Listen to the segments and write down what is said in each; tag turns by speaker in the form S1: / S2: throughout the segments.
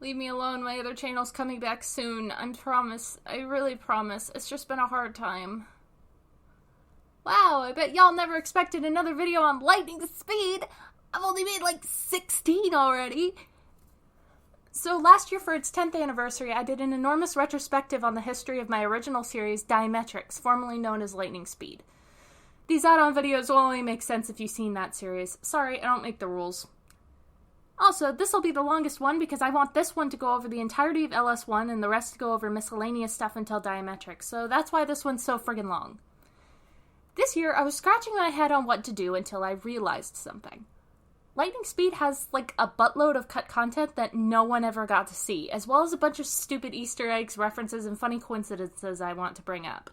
S1: Leave me alone, my other channel's coming back soon. I promise. I really promise. It's just been a hard time. Wow, I bet y'all never expected another video on lightning speed. I've only made like 16 already. So last year for its 10th anniversary, I did an enormous retrospective on the history of my original series, Diametrics, formerly known as Lightning Speed. These add-on videos will only make sense if you've seen that series. Sorry, I don't make the rules. Also, this will be the longest one because I want this one to go over the entirety of LS1 and the rest to go over miscellaneous stuff until Diametrics, so that's why this one's so friggin' long. This year, I was scratching my head on what to do until I realized something. Lightning Speed has, like, a buttload of cut content that no one ever got to see, as well as a bunch of stupid Easter eggs, references, and funny coincidences I want to bring up.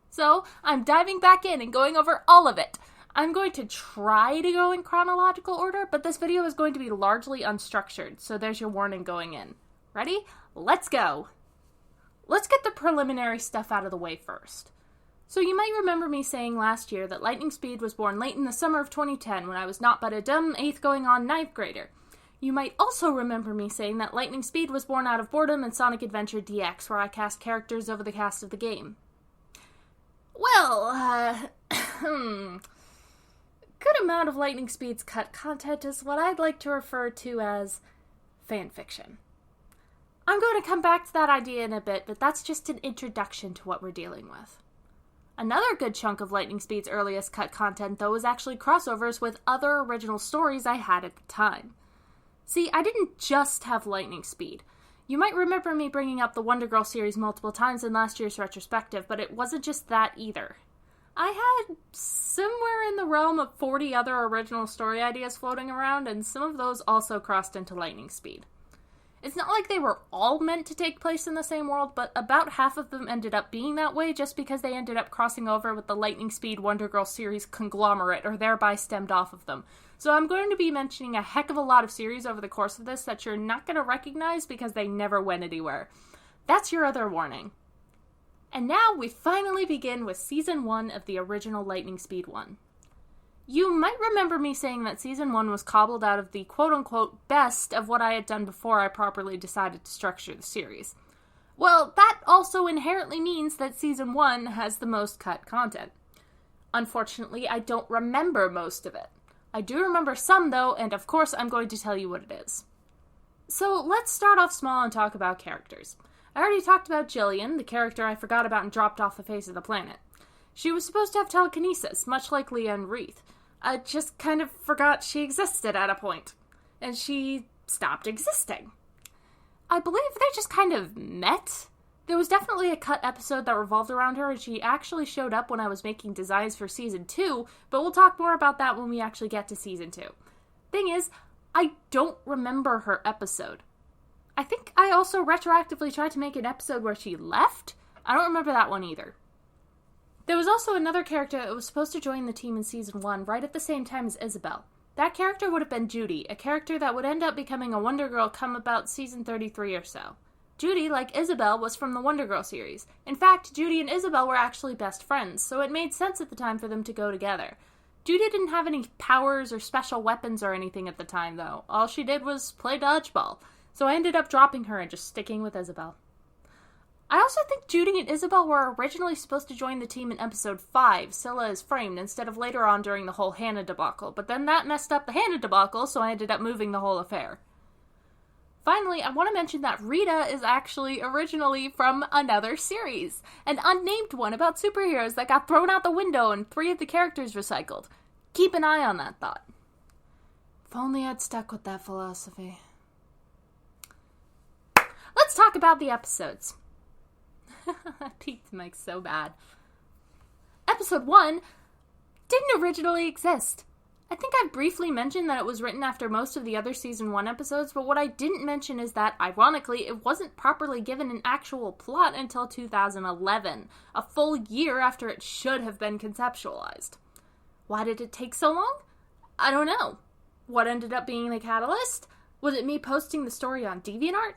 S1: So, I'm diving back in and going over all of it. I'm going to try to go in chronological order, but this video is going to be largely unstructured, so there's your warning going in. Ready? Let's go! Let's get the preliminary stuff out of the way first. So you might remember me saying last year that Lightning Speed was born late in the summer of 2010 when I was not but a dumb 8th going on 9th grader. You might also remember me saying that Lightning Speed was born out of boredom and Sonic Adventure DX, where I cast characters over the cast of the game. Well, good amount of Lightning Speed's cut content is what I'd like to refer to as fanfiction. I'm going to come back to that idea in a bit, but that's just an introduction to what we're dealing with. Another good chunk of Lightning Speed's earliest cut content, though, is actually crossovers with other original stories I had at the time. See, I didn't just have Lightning Speed. You might remember me bringing up the Wonder Girl series multiple times in last year's retrospective, but it wasn't just that either. I had somewhere in the realm of 40 other original story ideas floating around, and some of those also crossed into Lightning Speed. It's not like they were all meant to take place in the same world, but about half of them ended up being that way just because they ended up crossing over with the Lightning Speed Wonder Girl series conglomerate, or thereby stemmed off of them. So I'm going to be mentioning a heck of a lot of series over the course of this that you're not going to recognize because they never went anywhere. That's your other warning. And now we finally begin with Season 1 of the original Lightning Speed 1. You might remember me saying that Season 1 was cobbled out of the quote-unquote best of what I had done before I properly decided to structure the series. Well, that also inherently means that Season 1 has the most cut content. Unfortunately, I don't remember most of it. I do remember some, though, and of course I'm going to tell you what it is. So let's start off small and talk about characters. I already talked about Jillian, the character I forgot about and dropped off the face of the planet. She was supposed to have telekinesis, much like Leah and Wreath. I just kind of forgot she existed at a point. And she stopped existing. I believe they just kind of met. There was definitely a cut episode that revolved around her, and she actually showed up when I was making designs for Season 2, but we'll talk more about that when we actually get to Season 2. Thing is, I don't remember her episode. I think I also retroactively tried to make an episode where she left. I don't remember that one either. There was also another character that was supposed to join the team in Season 1 right at the same time as Isabel. That character would have been Judy, a character that would end up becoming a Wonder Girl come about Season 33 or so. Judy, like Isabel, was from the Wonder Girl series. In fact, Judy and Isabel were actually best friends, so it made sense at the time for them to go together. Judy didn't have any powers or special weapons or anything at the time, though. All she did was play dodgeball, so I ended up dropping her and just sticking with Isabel. I also think Judy and Isabel were originally supposed to join the team in episode 5, Scylla is Framed, instead of later on during the whole Hannah debacle, but then that messed up the Hannah debacle, so I ended up moving the whole affair. Finally, I want to mention that Rita is actually originally from another series, an unnamed one about superheroes that got thrown out the window and 3 of the characters recycled. Keep an eye on that thought. If only I'd stuck with that philosophy. Let's talk about the episodes. That peaked Mike so bad. Episode 1 didn't originally exist. I think I briefly mentioned that it was written after most of the other Season 1 episodes, but what I didn't mention is that, ironically, it wasn't properly given an actual plot until 2011, a full year after it should have been conceptualized. Why did it take so long? I don't know. What ended up being the catalyst? Was it me posting the story on DeviantArt?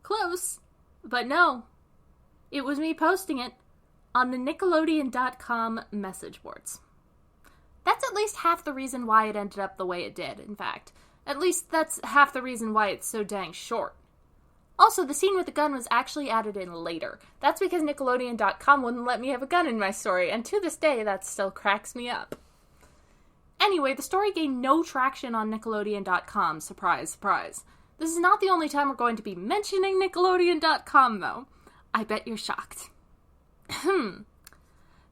S1: Close, but no. It was me posting it on the Nickelodeon.com message boards. That's at least half the reason why it ended up the way it did, in fact. At least that's half the reason why it's so dang short. Also, the scene with the gun was actually added in later. That's because Nickelodeon.com wouldn't let me have a gun in my story, and to this day, that still cracks me up. Anyway, the story gained no traction on Nickelodeon.com. Surprise, surprise. This is not the only time we're going to be mentioning Nickelodeon.com, though. I bet you're shocked.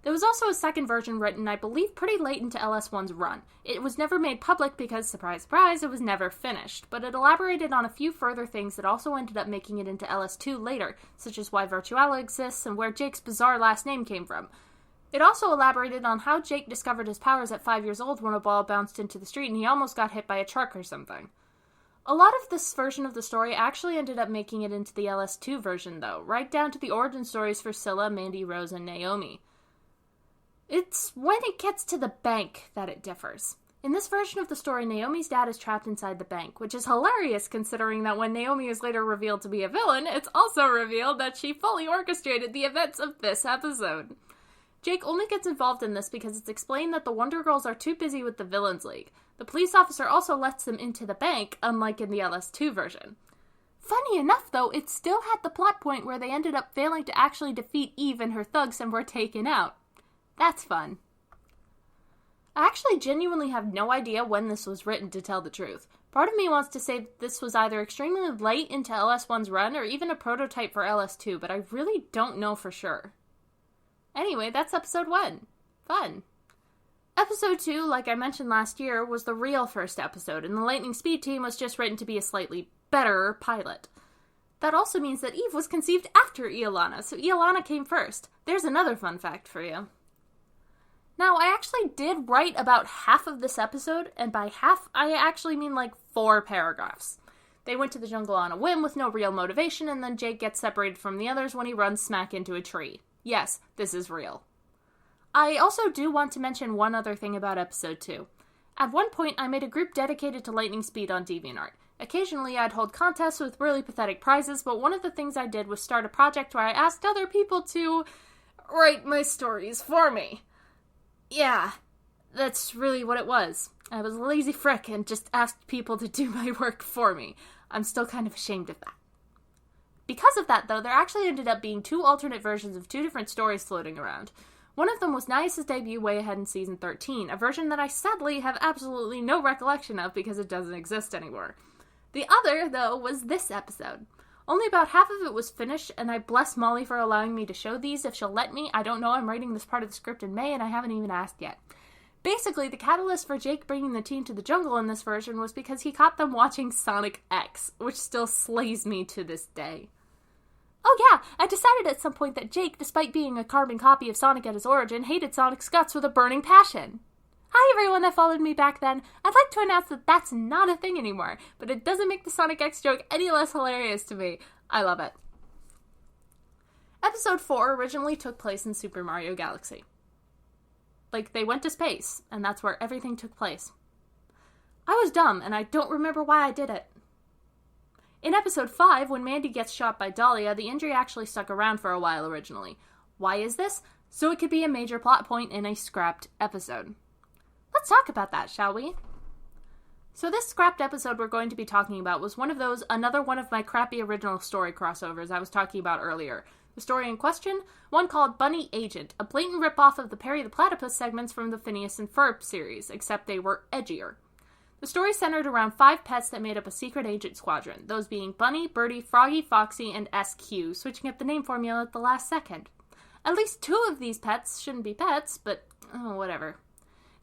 S1: There was also a second version written, I believe, pretty late into LS1's run. It was never made public because, surprise, surprise, it was never finished, but it elaborated on a few further things that also ended up making it into LS2 later, such as why Virtuala exists and where Jake's bizarre last name came from. It also elaborated on how Jake discovered his powers at 5 years old when a ball bounced into the street and he almost got hit by a truck or something. A lot of this version of the story actually ended up making it into the LS2 version, though, right down to the origin stories for Scylla, Mandy, Rose, and Naomi. It's when it gets to the bank that it differs. In this version of the story, Naomi's dad is trapped inside the bank, which is hilarious considering that when Naomi is later revealed to be a villain, it's also revealed that she fully orchestrated the events of this episode. Jake only gets involved in this because it's explained that the Wonder Girls are too busy with the Villains League. The police officer also lets them into the bank, unlike in the LS2 version. Funny enough, though, it still had the plot point where they ended up failing to actually defeat Eve and her thugs and were taken out. That's fun. I actually genuinely have no idea when this was written, to tell the truth. Part of me wants to say this was either extremely late into LS1's run or even a prototype for LS2, but I really don't know for sure. Anyway, that's episode 1. Fun. Episode 2, like I mentioned last year, was the real first episode, and the Lightning Speed team was just written to be a slightly better pilot. That also means that Eve was conceived after Iolana, so Iolana came first. There's another fun fact for you. Now, I actually did write about half of this episode, and by half, I actually mean like 4 paragraphs. They went to the jungle on a whim with no real motivation, and then Jake gets separated from the others when he runs smack into a tree. Yes, this is real. I also do want to mention one other thing about episode 2. At one point, I made a group dedicated to lightning speed on DeviantArt. Occasionally, I'd hold contests with really pathetic prizes, but one of the things I did was start a project where I asked other people to write my stories for me. Yeah, that's really what it was. I was a lazy frick and just asked people to do my work for me. I'm still kind of ashamed of that. Because of that, though, there actually ended up being 2 alternate versions of 2 different stories floating around. One of them was Nias' debut way ahead in Season 13, a version that I sadly have absolutely no recollection of because it doesn't exist anymore. The other, though, was this episode. Only about half of it was finished, and I bless Molly for allowing me to show these if she'll let me. I don't know, I'm writing this part of the script in May, and I haven't even asked yet. Basically, the catalyst for Jake bringing the team to the jungle in this version was because he caught them watching Sonic X, which still slays me to this day. Oh yeah, I decided at some point that Jake, despite being a carbon copy of Sonic at his origin, hated Sonic's guts with a burning passion. Hi everyone that followed me back then. I'd like to announce that that's not a thing anymore, but it doesn't make the Sonic X joke any less hilarious to me. I love it. Episode 4 originally took place in Super Mario Galaxy. Like, they went to space, and that's where everything took place. I was dumb, and I don't remember why I did it. In episode 5, when Mandy gets shot by Dahlia, the injury actually stuck around for a while originally. Why is this? So it could be a major plot point in a scrapped episode. Let's talk about that, shall we? So this scrapped episode we're going to be talking about was another one of my crappy original story crossovers I was talking about earlier. The story in question, one called Bunny Agent, a blatant ripoff of the Perry the Platypus segments from the Phineas and Ferb series, except they were edgier. The story centered around 5 pets that made up a secret agent squadron, those being Bunny, Birdie, Froggy, Foxy, and SQ, switching up the name formula at the last second. At least 2 of these pets shouldn't be pets, but whatever.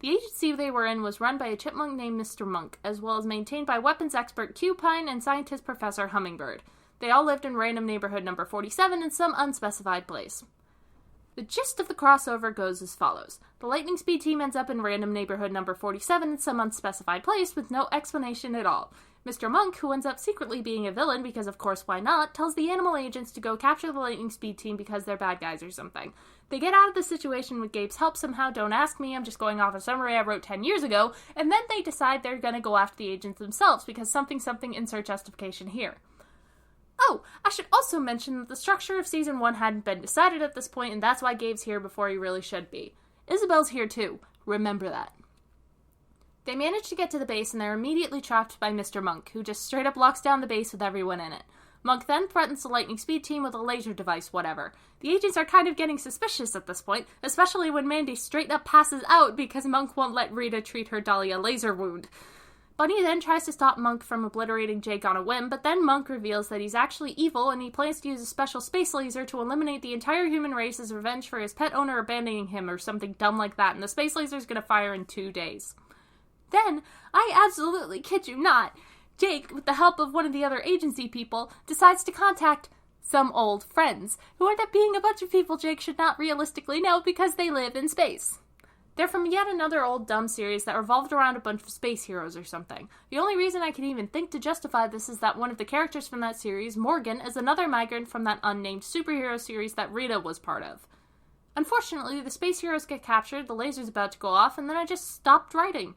S1: The agency they were in was run by a chipmunk named Mr. Monk, as well as maintained by weapons expert Q-Pine and scientist Professor Hummingbird. They all lived in random neighborhood number 47 in some unspecified place. The gist of the crossover goes as follows. The Lightning Speed team ends up in random neighborhood number 47 in some unspecified place with no explanation at all. Mr. Monk, who ends up secretly being a villain because of course why not, tells the animal agents to go capture the Lightning Speed team because they're bad guys or something. They get out of the situation with Gabe's help somehow, don't ask me, I'm just going off a summary I wrote 10 years ago, and then they decide they're gonna go after the agents themselves because something insert justification here. Oh, I should also mention that the structure of Season 1 hadn't been decided at this point, and that's why Gabe's here before he really should be. Isabel's here too. Remember that. They manage to get to the base, and they're immediately trapped by Mr. Monk, who just straight up locks down the base with everyone in it. Monk then threatens the lightning speed team with a laser device, whatever. The agents are kind of getting suspicious at this point, especially when Mandy straight up passes out because Monk won't let Rita treat her Dahlia laser wound. Bunny then tries to stop Monk from obliterating Jake on a whim, but then Monk reveals that he's actually evil and he plans to use a special space laser to eliminate the entire human race as revenge for his pet owner abandoning him or something dumb like that, and the space laser's gonna fire in 2 days. Then, I absolutely kid you not, Jake, with the help of one of the other agency people, decides to contact some old friends, who end up being a bunch of people Jake should not realistically know because they live in space. They're from yet another old dumb series that revolved around a bunch of space heroes or something. The only reason I can even think to justify this is that one of the characters from that series, Morgan, is another migrant from that unnamed superhero series that Rita was part of. Unfortunately, the space heroes get captured, the laser's about to go off, and then I just stopped writing.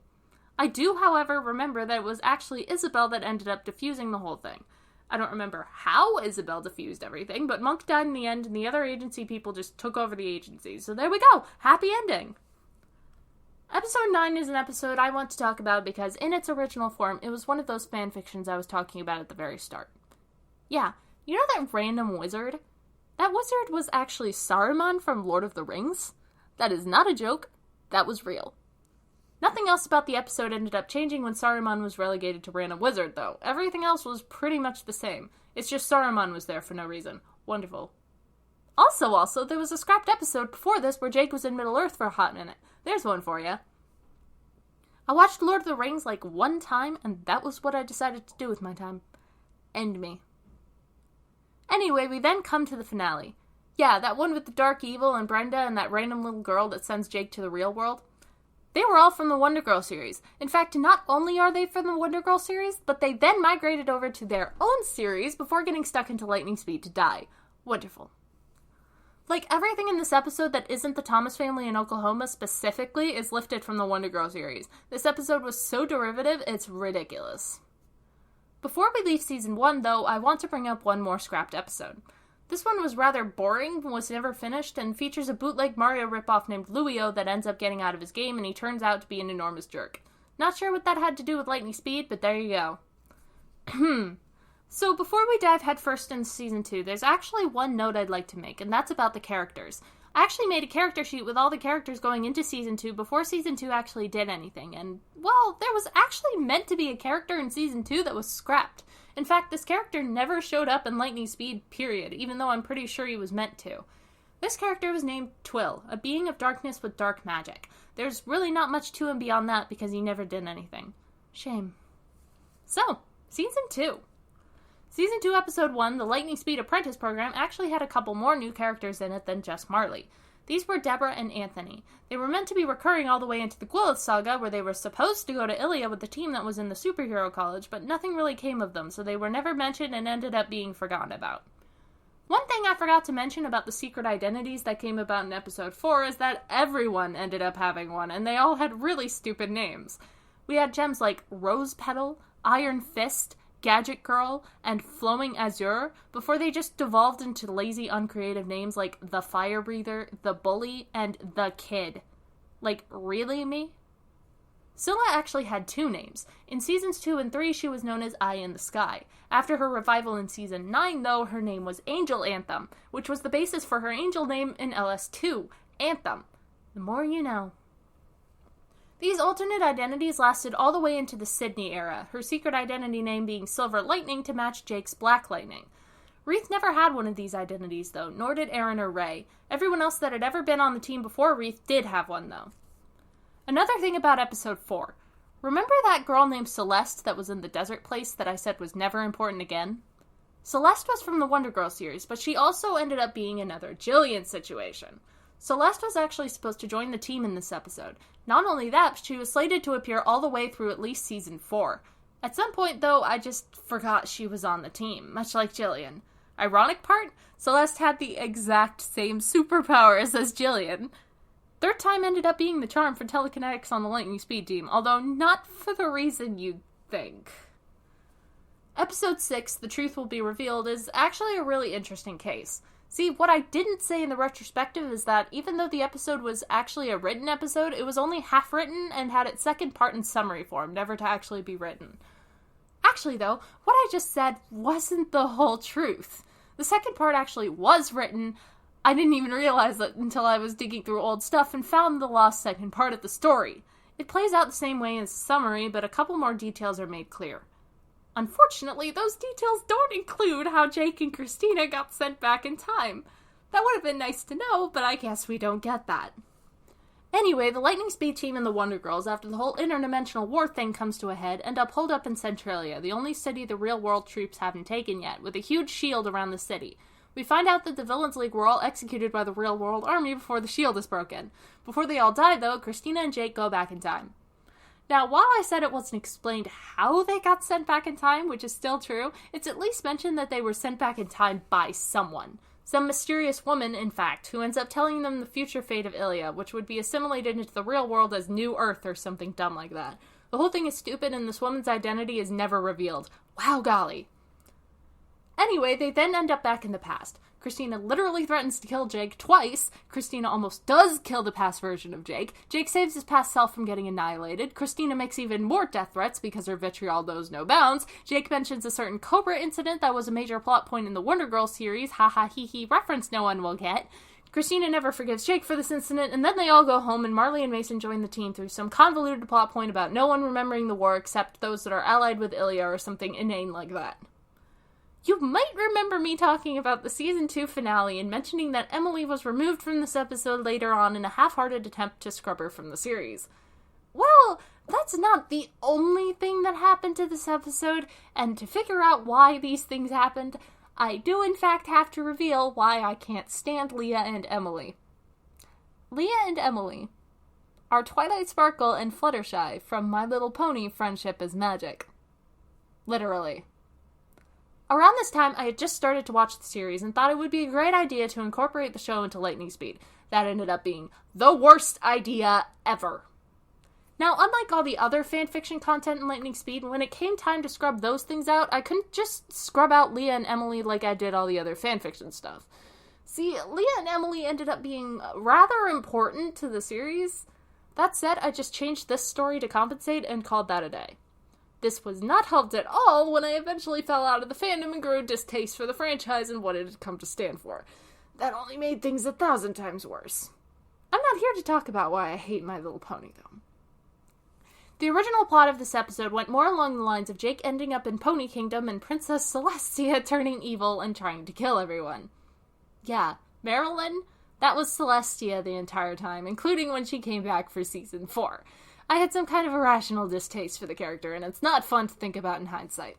S1: I do, however, remember that it was actually Isabel that ended up defusing the whole thing. I don't remember how Isabel defused everything, but Monk died in the end and the other agency people just took over the agency. So there we go! Happy ending! Episode 9 is an episode I want to talk about because in its original form, it was one of those fanfictions I was talking about at the very start. Yeah, you know that random wizard? That wizard was actually Saruman from Lord of the Rings. That is not a joke. That was real. Nothing else about the episode ended up changing when Saruman was relegated to random wizard, though. Everything else was pretty much the same. It's just Saruman was there for no reason. Wonderful. Also, there was a scrapped episode before this where Jake was in Middle-earth for a hot minute. There's one for you. I watched Lord of the Rings like one time, and that was what I decided to do with my time. End me. Anyway, we then come to the finale. Yeah, that one with the dark evil and Brenda and that random little girl that sends Jake to the real world. They were all from the Wonder Girl series. In fact, not only are they from the Wonder Girl series, but they then migrated over to their own series before getting stuck into lightning speed to die. Wonderful. Like, everything in this episode that isn't the Thomas family in Oklahoma specifically is lifted from the Wonder Girl series. This episode was so derivative, it's ridiculous. Before we leave Season 1, though, I want to bring up one more scrapped episode. This one was rather boring, was never finished, and features a bootleg Mario ripoff named Luio that ends up getting out of his game, and he turns out to be an enormous jerk. Not sure what that had to do with lightning speed, but there you go. So before we dive headfirst into Season 2, there's actually one note I'd like to make, and that's about the characters. I actually made a character sheet with all the characters going into Season 2 before Season 2 actually did anything, and, well, there was actually meant to be a character in Season 2 that was scrapped. In fact, this character never showed up in Lightning Speed, period, even though I'm pretty sure he was meant to. This character was named Twill, a being of darkness with dark magic. There's really not much to him beyond that because he never did anything. Shame. So, Season 2. Season 2, Episode 1, the Lightning Speed Apprentice program, actually had a couple more new characters in it than just Marley. These were Deborah and Anthony. They were meant to be recurring all the way into the Gwileth saga, where they were supposed to go to Ilia with the team that was in the superhero college, but nothing really came of them, so they were never mentioned and ended up being forgotten about. One thing I forgot to mention about the secret identities that came about in Episode 4 is that everyone ended up having one, and they all had really stupid names. We had gems like Rose Petal, Iron Fist, Gadget Girl, and Flowing Azure, before they just devolved into lazy, uncreative names like The Fire Breather, The Bully, and The Kid. Like, really, me? Scylla actually had 2 names. In Seasons 2 and 3, she was known as Eye in the Sky. After her revival in Season 9, though, her name was Angel Anthem, which was the basis for her angel name in LS2, Anthem. The more you know. These alternate identities lasted all the way into the Sydney era, her secret identity name being Silver Lightning to match Jake's Black Lightning. Wreath never had one of these identities, though, nor did Aaron or Ray. Everyone else that had ever been on the team before Wreath did have one, though. Another thing about Episode 4. Remember that girl named Celeste that was in the desert place that I said was never important again? Celeste was from the Wonder Girl series, but she also ended up being another Jillian situation. Celeste was actually supposed to join the team in this episode. Not only that, but she was slated to appear all the way through at least Season 4. At some point, though, I just forgot she was on the team, much like Jillian. Ironic part? Celeste had the exact same superpowers as Jillian. Third time ended up being the charm for telekinetics on the Lightning Speed team, although not for the reason you'd think. Episode 6, The Truth Will Be Revealed, is actually a really interesting case. See, what I didn't say in the retrospective is that even though the episode was actually a written episode, it was only half written and had its second part in summary form, never to actually be written. Actually, though, what I just said wasn't the whole truth. The second part actually was written. I didn't even realize it until I was digging through old stuff and found the lost second part of the story. It plays out the same way as the summary, but a couple more details are made clear. Unfortunately, those details don't include how Jake and Christina got sent back in time. That would have been nice to know, but I guess we don't get that. Anyway, the Lightning Speed team and the Wonder Girls, after the whole interdimensional war thing comes to a head, end up holed up in Centralia, the only city the real-world troops haven't taken yet, with a huge shield around the city. We find out that the Villains League were all executed by the real-world army before the shield is broken. Before they all die, though, Christina and Jake go back in time. Now, while I said it wasn't explained how they got sent back in time, which is still true, it's at least mentioned that they were sent back in time by someone. Some mysterious woman, in fact, who ends up telling them the future fate of Ilya, which would be assimilated into the real world as New Earth or something dumb like that. The whole thing is stupid, and this woman's identity is never revealed. Wow golly. Anyway, they then end up back in the past. Christina literally threatens to kill Jake twice. Christina almost does kill the past version of Jake. Jake saves his past self from getting annihilated. Christina makes even more death threats because her vitriol knows no bounds. Jake mentions a certain Cobra incident that was a major plot point in the Wonder Girls series. Ha ha hee hee reference no one will get. Christina never forgives Jake for this incident, and then they all go home, and Marley and Mason join the team through some convoluted plot point about no one remembering the war except those that are allied with Ilya or something inane like that. You might remember me talking about the Season 2 finale and mentioning that Emily was removed from this episode later on in a half-hearted attempt to scrub her from the series. Well, that's not the only thing that happened to this episode, and to figure out why these things happened, I do in fact have to reveal why I can't stand Leah and Emily. Leah and Emily are Twilight Sparkle and Fluttershy from My Little Pony Friendship is Magic. Literally. Around this time, I had just started to watch the series and thought it would be a great idea to incorporate the show into Lightning Speed. That ended up being the worst idea ever. Now, unlike all the other fanfiction content in Lightning Speed, when it came time to scrub those things out, I couldn't just scrub out Leah and Emily like I did all the other fanfiction stuff. See, Leah and Emily ended up being rather important to the series. That said, I just changed this story to compensate and called that a day. This was not helped at all when I eventually fell out of the fandom and grew a distaste for the franchise and what it had come to stand for. That only made things 1,000 times worse. I'm not here to talk about why I hate My Little Pony, though. The original plot of this episode went more along the lines of Jake ending up in Pony Kingdom and Princess Celestia turning evil and trying to kill everyone. Yeah, Marilyn, that was Celestia the entire time, including when she came back for Season 4. I had some kind of irrational distaste for the character, and it's not fun to think about in hindsight.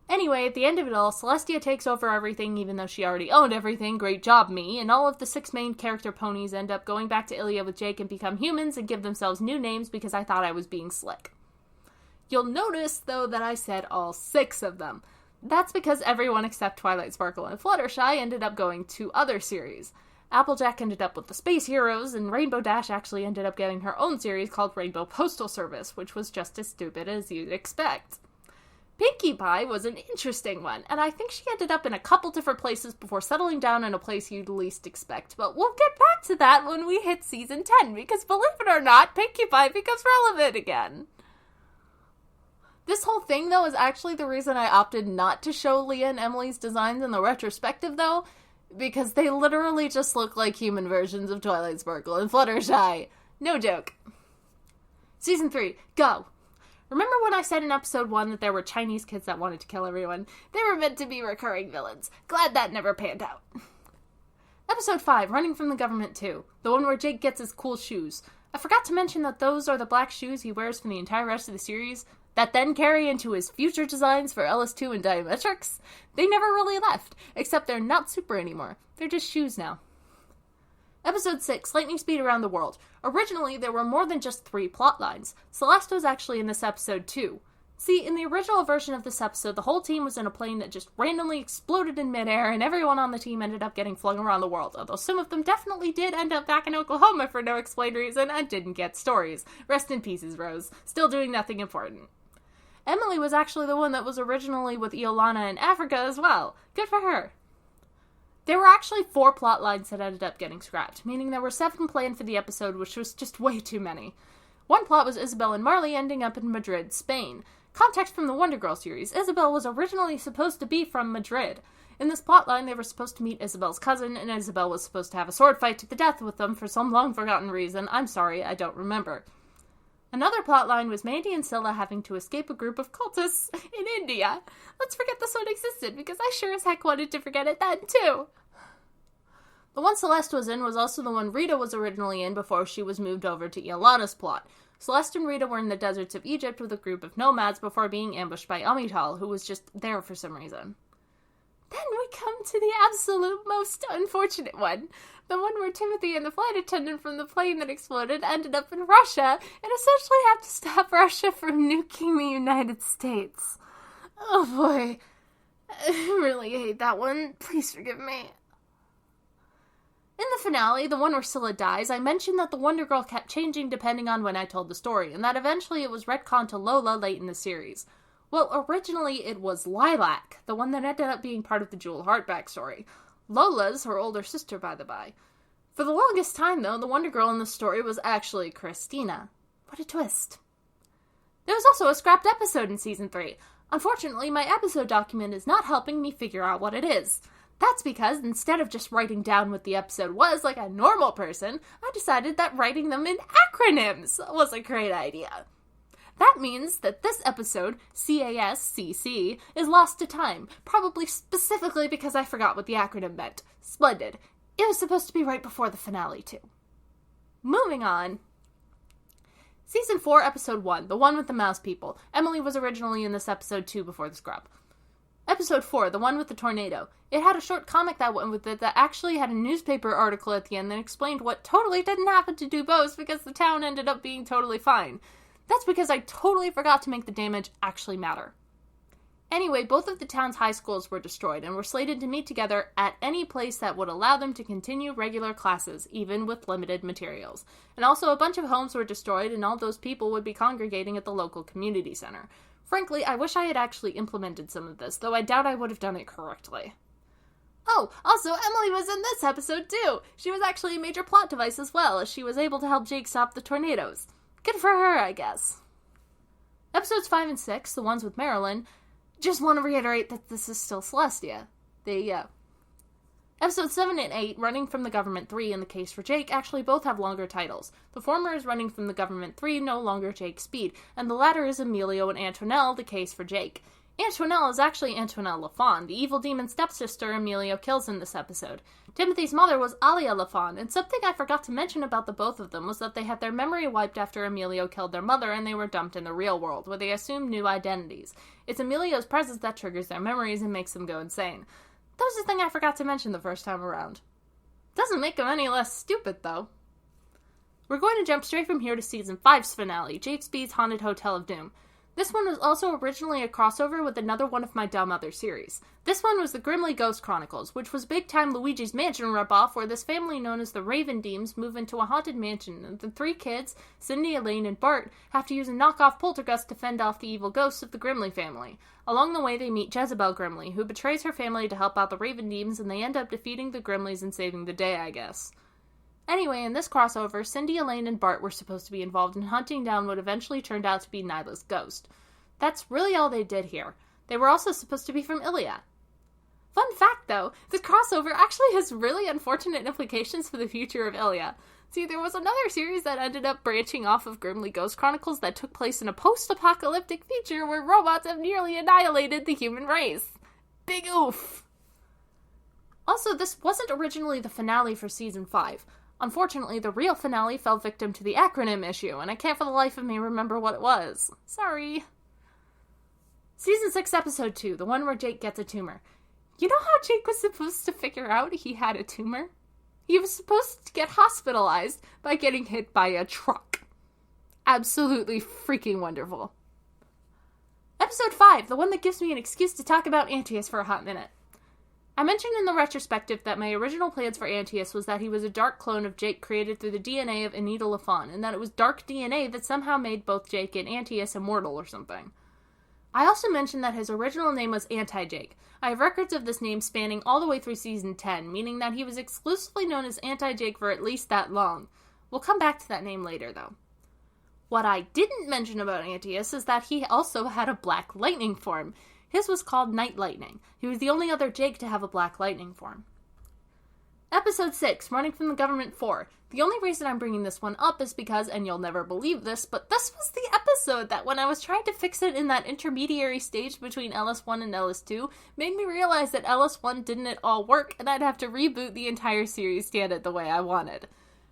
S1: Anyway, at the end of it all, Celestia takes over everything even though she already owned everything, great job me, and all of the 6 main character ponies end up going back to Ilya with Jake and become humans and give themselves new names because I thought I was being slick. You'll notice, though, that I said all 6 of them. That's because everyone except Twilight Sparkle and Fluttershy ended up going to other series. Applejack ended up with the Space Heroes, and Rainbow Dash actually ended up getting her own series called Rainbow Postal Service, which was just as stupid as you'd expect. Pinkie Pie was an interesting one, and I think she ended up in a couple different places before settling down in a place you'd least expect, but we'll get back to that when we hit Season 10, because believe it or not, Pinkie Pie becomes relevant again. This whole thing, though, is actually the reason I opted not to show Leah and Emily's designs in the retrospective, though, because they literally just look like human versions of Twilight Sparkle and Fluttershy. No joke. Season 3, go! Remember when I said in episode 1 that there were Chinese kids that wanted to kill everyone? They were meant to be recurring villains. Glad that never panned out. Episode 5, Running from the Government 2. The one where Jake gets his cool shoes. I forgot to mention that those are the black shoes he wears for the entire rest of the series, that then carry into his future designs for LS2 and Diametrics. They never really left, except they're not super anymore. They're just shoes now. Episode 6, Lightning Speed Around the World. Originally, there were more than just 3 plot lines. Celeste was actually in this episode too. See, in the original version of this episode, the whole team was in a plane that just randomly exploded in midair, and everyone on the team ended up getting flung around the world, although some of them definitely did end up back in Oklahoma for no explained reason and didn't get stories. Rest in pieces, Rose. Still doing nothing important. Emily was actually the one that was originally with Iolana in Africa as well. Good for her. There were actually 4 plot lines that ended up getting scrapped, meaning there were 7 planned for the episode, which was just way too many. One plot was Isabel and Marley ending up in Madrid, Spain. Context from the Wonder Girl series. Isabel was originally supposed to be from Madrid. In this plotline, they were supposed to meet Isabel's cousin, and Isabel was supposed to have a sword fight to the death with them for some long-forgotten reason. I'm sorry, I don't remember. Another plotline was Mandy and Scylla having to escape a group of cultists in India. Let's forget this one existed, because I sure as heck wanted to forget it then, too. The one Celeste was in was also the one Rita was originally in before she was moved over to Iolana's plot. Celeste and Rita were in the deserts of Egypt with a group of nomads before being ambushed by Amital, who was just there for some reason. Then we come to the absolute most unfortunate one. The one where Timothy and the flight attendant from the plane that exploded ended up in Russia and essentially had to stop Russia from nuking the United States. Oh boy. I really hate that one. Please forgive me. In the finale, the one where Scylla dies, I mentioned that the Wonder Girl kept changing depending on when I told the story, and that eventually it was retconned to Lola late in the series. Well, originally it was Lilac, the one that ended up being part of the Jewel Heart backstory. Lola's her older sister, by the by. For the longest time, though, the Wonder Girl in the story was actually Christina. What a twist. There was also a scrapped episode in Season 3. Unfortunately, my episode document is not helping me figure out what it is. That's because, instead of just writing down what the episode was like a normal person, I decided that writing them in acronyms was a great idea. That means that this episode, CASCC, is lost to time, probably specifically because I forgot what the acronym meant. Splendid. It was supposed to be right before the finale, too. Moving on. Season 4, Episode 1, the one with the mouse people. Emily was originally in this episode, too, before the scrub. Episode 4, the one with the tornado. It had a short comic that went with it that actually had a newspaper article at the end that explained what totally didn't happen to Dubose because the town ended up being totally fine. That's because I totally forgot to make the damage actually matter. Anyway, both of the town's high schools were destroyed and were slated to meet together at any place that would allow them to continue regular classes, even with limited materials. And also a bunch of homes were destroyed and all those people would be congregating at the local community center. Frankly, I wish I had actually implemented some of this, though I doubt I would have done it correctly. Oh, also, Emily was in this episode too! She was actually a major plot device as well, as she was able to help Jake stop the tornadoes. Good for her, I guess. Episodes 5 and 6, the ones with Marilyn, just want to reiterate that this is still Celestia. There you go. Episodes 7 and 8, Running from the Government 3 and The Case for Jake, actually both have longer titles. The former is Running from the Government 3, No Longer Jake Speed, and the latter is Emilio and Antoinelle, The Case for Jake. Antoinelle is actually Antoinelle Lafon, the evil demon stepsister Emilio kills in this episode. Timothy's mother was Alia Lafon, and something I forgot to mention about the both of them was that they had their memory wiped after Emilio killed their mother and they were dumped in the real world, where they assume new identities. It's Emilio's presence that triggers their memories and makes them go insane. That was the thing I forgot to mention the first time around. Doesn't make them any less stupid, though. We're going to jump straight from here to Season 5's finale, Jake Speed's Haunted Hotel of Doom. This one was also originally a crossover with another one of my Dumb Other series. This one was the Grimly Ghost Chronicles, which was big-time Luigi's Mansion ripoff where this family known as the Raven Deems move into a haunted mansion, and the three kids, Cindy, Elaine, and Bart, have to use a knockoff poltergeist to fend off the evil ghosts of the Grimly family. Along the way, they meet Jezebel Grimly, who betrays her family to help out the Raven Deems, and they end up defeating the Grimleys and saving the day, I guess. Anyway, in this crossover, Cindy, Elaine, and Bart were supposed to be involved in hunting down what eventually turned out to be Nyla's ghost. That's really all they did here. They were also supposed to be from Ilia. Fun fact, though, this crossover actually has really unfortunate implications for the future of Ilia. See, there was another series that ended up branching off of Grimly Ghost Chronicles that took place in a post-apocalyptic future where robots have nearly annihilated the human race. Big oof! Also, this wasn't originally the finale for Season 5. Unfortunately, the real finale fell victim to the acronym issue, and I can't for the life of me remember what it was. Sorry. Season 6, Episode 2, the one where Jake gets a tumor. You know how Jake was supposed to figure out he had a tumor? He was supposed to get hospitalized by getting hit by a truck. Absolutely freaking wonderful. Episode 5, the one that gives me an excuse to talk about Antaeus for a hot minute. I mentioned in the retrospective that my original plans for Antaeus was that he was a dark clone of Jake created through the DNA of Anita LaFawn, and that it was dark DNA that somehow made both Jake and Antaeus immortal or something. I also mentioned that his original name was Anti-Jake. I have records of this name spanning all the way through Season 10, meaning that he was exclusively known as Anti-Jake for at least that long. We'll come back to that name later, though. What I didn't mention about Antaeus is that he also had a black lightning form. His was called Night Lightning. He was the only other Jake to have a black lightning form. Episode 6, Running from the Government 4. The only reason I'm bringing this one up is because, and you'll never believe this, but this was the episode that when I was trying to fix it in that intermediary stage between LS1 and LS2, made me realize that LS1 didn't at all work, and I'd have to reboot the entire series to get it the way I wanted.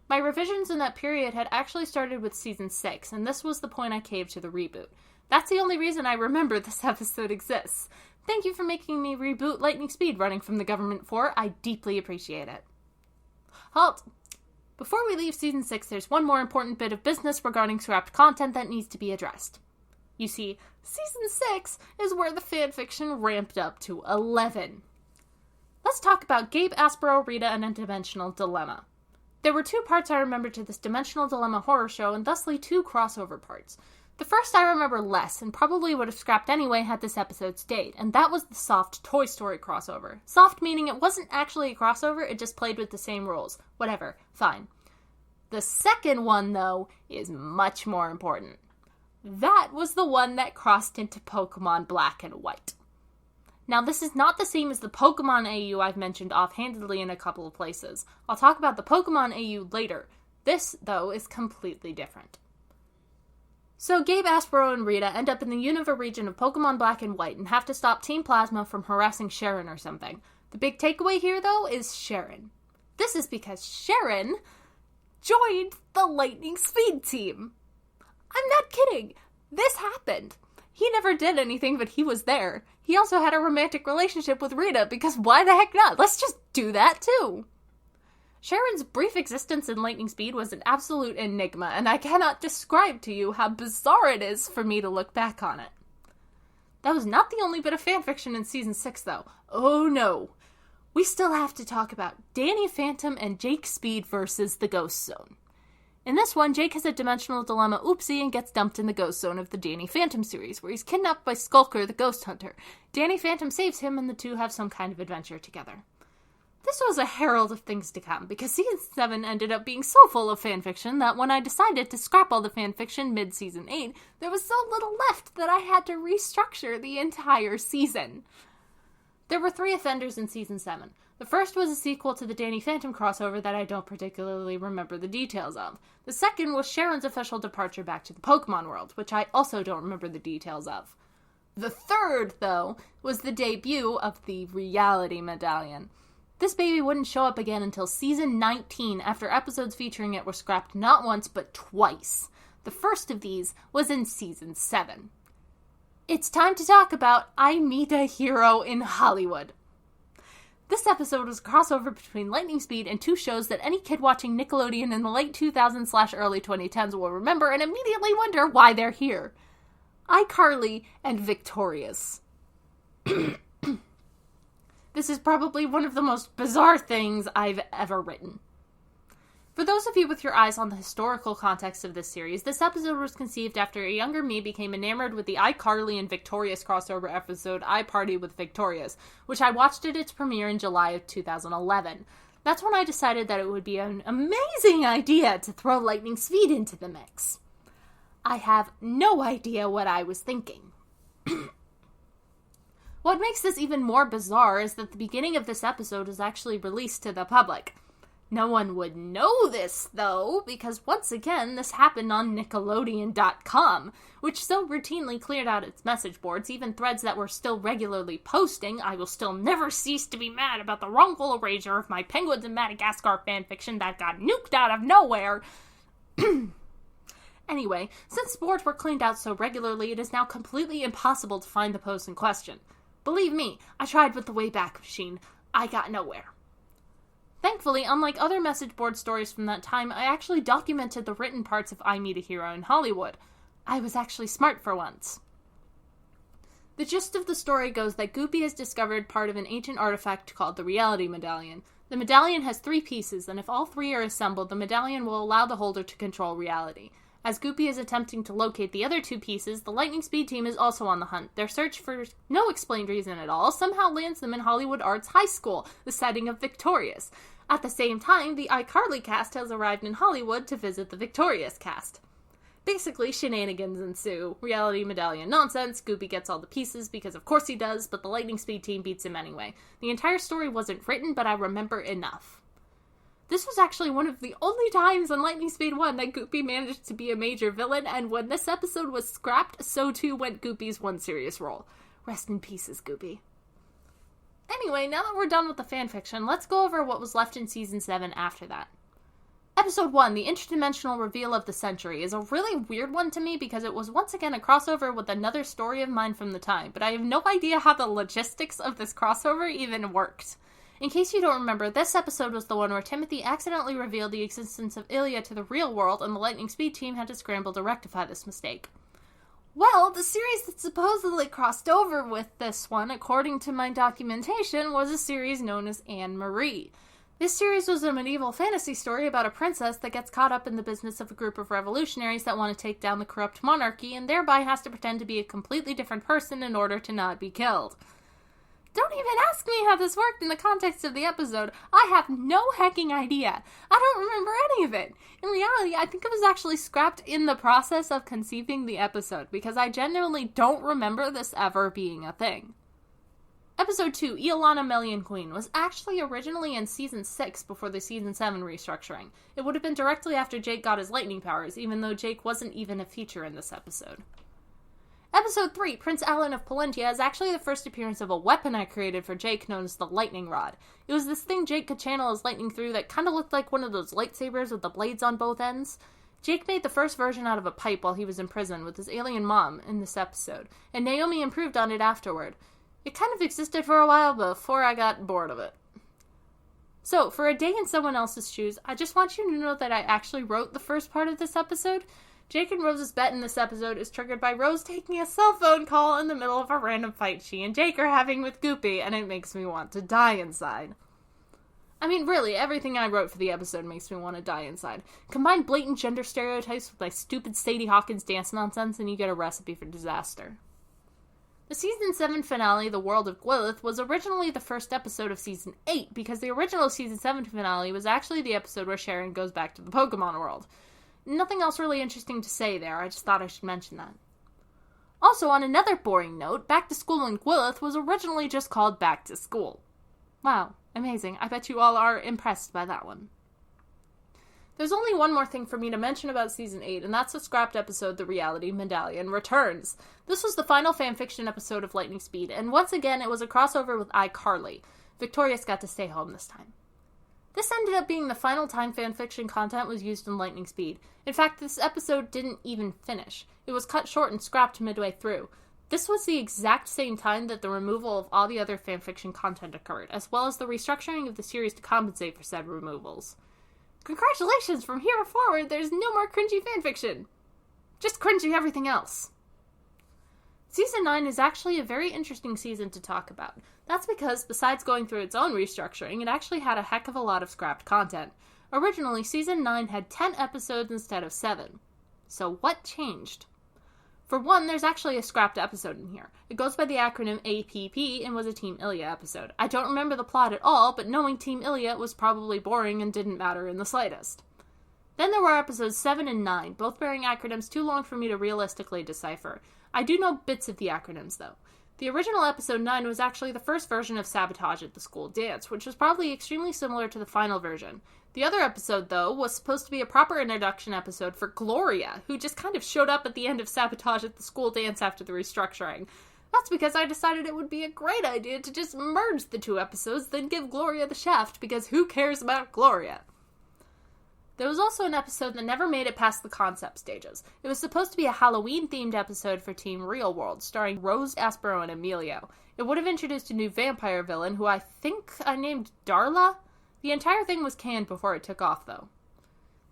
S1: My revisions in that period had actually started with Season 6, and this was the point I caved to the reboot. That's the only reason I remember this episode exists. Thank you for making me reboot Lightning Speed Running from the Government 4. I deeply appreciate it. Halt! Before we leave Season 6, there's one more important bit of business regarding scrapped content that needs to be addressed. You see, Season 6 is where the fanfiction ramped up to 11. Let's talk about Gabe, Aspero, Rita, and a Dimensional Dilemma. There were 2 parts I remember to this Dimensional Dilemma horror show, and thusly 2 crossover parts. The first I remember less, and probably would have scrapped anyway had this episode stayed, and that was the soft Toy Story crossover. Soft meaning it wasn't actually a crossover, it just played with the same rules. Whatever, fine. The second one, though, is much more important. That was the one that crossed into Pokemon Black and White. Now, this is not the same as the Pokemon AU I've mentioned offhandedly in a couple of places. I'll talk about the Pokemon AU later. This, though, is completely different. So Gabe, Aspero, and Rita end up in the Unova region of Pokemon Black and White and have to stop Team Plasma from harassing Sharon or something. The big takeaway here, though, is Sharon. This is because Sharon joined the Lightning Speed team. I'm not kidding. This happened. He never did anything, but he was there. He also had a romantic relationship with Rita, because why the heck not? Let's just do that, too. Sharon's brief existence in Lightning Speed was an absolute enigma, and I cannot describe to you how bizarre it is for me to look back on it. That was not the only bit of fanfiction in Season 6, though. Oh no. We still have to talk about Danny Phantom and Jake Speed versus the Ghost Zone. In this one, Jake has a dimensional dilemma oopsie and gets dumped in the Ghost Zone of the Danny Phantom series, where he's kidnapped by Skulker, the Ghost Hunter. Danny Phantom saves him, and the two have some kind of adventure together. This was a herald of things to come, because Season 7 ended up being so full of fanfiction that when I decided to scrap all the fanfiction mid-Season 8, there was so little left that I had to restructure the entire season. There were 3 offenders in Season 7. The first was a sequel to the Danny Phantom crossover that I don't particularly remember the details of. The second was Sharon's official departure back to the Pokemon world, which I also don't remember the details of. The third, though, was the debut of the Reality Medallion. This baby wouldn't show up again until Season 19, after episodes featuring it were scrapped not once, but twice. The first of these was in Season 7. It's time to talk about I Meet a Hero in Hollywood. This episode was a crossover between Lightning Speed and 2 shows that any kid watching Nickelodeon in the late 2000s/early 2010s will remember and immediately wonder why they're here. iCarly and Victorious. This is probably one of the most bizarre things I've ever written. For those of you with your eyes on the historical context of this series, this episode was conceived after a younger me became enamored with the iCarly and Victorious crossover episode iParty with Victorious, which I watched at its premiere in July of 2011. That's when I decided that it would be an amazing idea to throw Lightning Speed into the mix. I have no idea what I was thinking. What makes this even more bizarre is that the beginning of this episode is actually released to the public. No one would know this, though, because once again, this happened on Nickelodeon.com, which so routinely cleared out its message boards, even threads that were still regularly posting, I will still never cease to be mad about the wrongful erasure of my Penguins in Madagascar fanfiction that got nuked out of nowhere. Anyway, since boards were cleaned out so regularly, it is now completely impossible to find the post in question. Believe me, I tried with the Wayback Machine. I got nowhere. Thankfully, unlike other message board stories from that time, I actually documented the written parts of I Meet a Hero in Hollywood. I was actually smart for once. The gist of the story goes that Goopy has discovered part of an ancient artifact called the Reality Medallion. The medallion has 3 pieces, and if all 3 are assembled, the medallion will allow the holder to control reality. As Goopy is attempting to locate the other 2 pieces, the Lightning Speed team is also on the hunt. Their search, for no explained reason at all, somehow lands them in Hollywood Arts High School, the setting of Victorious. At the same time, the iCarly cast has arrived in Hollywood to visit the Victorious cast. Basically, shenanigans ensue. Reality medallion nonsense. Goopy gets all the pieces because of course he does, but the Lightning Speed team beats him anyway. The entire story wasn't written, but I remember enough. This was actually one of the only times on Lightning Speed 1 that Goopy managed to be a major villain, and when this episode was scrapped, so too went Goopy's one serious role. Rest in pieces, Goopy. Anyway, now that we're done with the fanfiction, let's go over what was left in Season 7 after that. Episode 1, The Interdimensional Reveal of the Century, is a really weird one to me because it was once again a crossover with another story of mine from the time, but I have no idea how the logistics of this crossover even worked. In case you don't remember, this episode was the one where Timothy accidentally revealed the existence of Ilya to the real world, and the Lightning Speed team had to scramble to rectify this mistake. Well, the series that supposedly crossed over with this one, according to my documentation, was a series known as Anne-Marie. This series was a medieval fantasy story about a princess that gets caught up in the business of a group of revolutionaries that want to take down the corrupt monarchy, and thereby has to pretend to be a completely different person in order to not be killed. Don't even ask me how this worked in the context of the episode. I have no hecking idea. I don't remember any of it. In reality, I think it was actually scrapped in the process of conceiving the episode, because I genuinely don't remember this ever being a thing. Episode 2, Iolana Melian Queen, was actually originally in Season 6 before the Season 7 restructuring. It would have been directly after Jake got his lightning powers, even though Jake wasn't even a feature in this episode. Episode 3, Prince Alan of Palentia, is actually the first appearance of a weapon I created for Jake known as the Lightning Rod. It was this thing Jake could channel his lightning through that kind of looked like one of those lightsabers with the blades on both ends. Jake made the first version out of a pipe while he was in prison with his alien mom in this episode, and Naomi improved on it afterward. It kind of existed for a while before I got bored of it. So, for a day in someone else's shoes, I just want you to know that I actually wrote the first part of this episode. Jake and Rose's bet in this episode is triggered by Rose taking a cell phone call in the middle of a random fight she and Jake are having with Goopy, and it makes me want to die inside. I mean, really, everything I wrote for the episode makes me want to die inside. Combine blatant gender stereotypes with my stupid Sadie Hawkins dance nonsense, and you get a recipe for disaster. The Season 7 finale, The World of Gwyleth, was originally the first episode of Season 8, because the original Season 7 finale was actually the episode where Sharon goes back to the Pokemon world. Nothing else really interesting to say there, I just thought I should mention that. Also, on another boring note, Back to School in Gwyleth was originally just called Back to School. Wow, amazing. I bet you all are impressed by that one. There's only one more thing for me to mention about Season 8, and that's the scrapped episode, The Reality Medallion Returns. This was the final fanfiction episode of Lightning Speed, and once again it was a crossover with iCarly. Victorious got to stay home this time. This ended up being the final time fanfiction content was used in Lightning Speed. In fact, this episode didn't even finish. It was cut short and scrapped midway through. This was the exact same time that the removal of all the other fanfiction content occurred, as well as the restructuring of the series to compensate for said removals. Congratulations! From here forward, there's no more cringy fanfiction! Just cringy everything else. Season 9 is actually a very interesting season to talk about. That's because, besides going through its own restructuring, it actually had a heck of a lot of scrapped content. Originally, Season 9 had 10 episodes instead of 7. So what changed? For one, there's actually a scrapped episode in here. It goes by the acronym APP and was a Team Ilya episode. I don't remember the plot at all, but knowing Team Ilya was probably boring and didn't matter in the slightest. Then there were episodes 7 and 9, both bearing acronyms too long for me to realistically decipher. I do know bits of the acronyms, though. The original episode 9 was actually the first version of Sabotage at the School Dance, which was probably extremely similar to the final version. The other episode, though, was supposed to be a proper introduction episode for Gloria, who just kind of showed up at the end of Sabotage at the School Dance after the restructuring. That's because I decided it would be a great idea to just merge the two episodes, then give Gloria the shaft, because who cares about Gloria? There was also an episode that never made it past the concept stages. It was supposed to be a Halloween-themed episode for Team Real World, starring Rose, Aspero, and Emilio. It would have introduced a new vampire villain, who I think I named Darla? The entire thing was canned before it took off, though.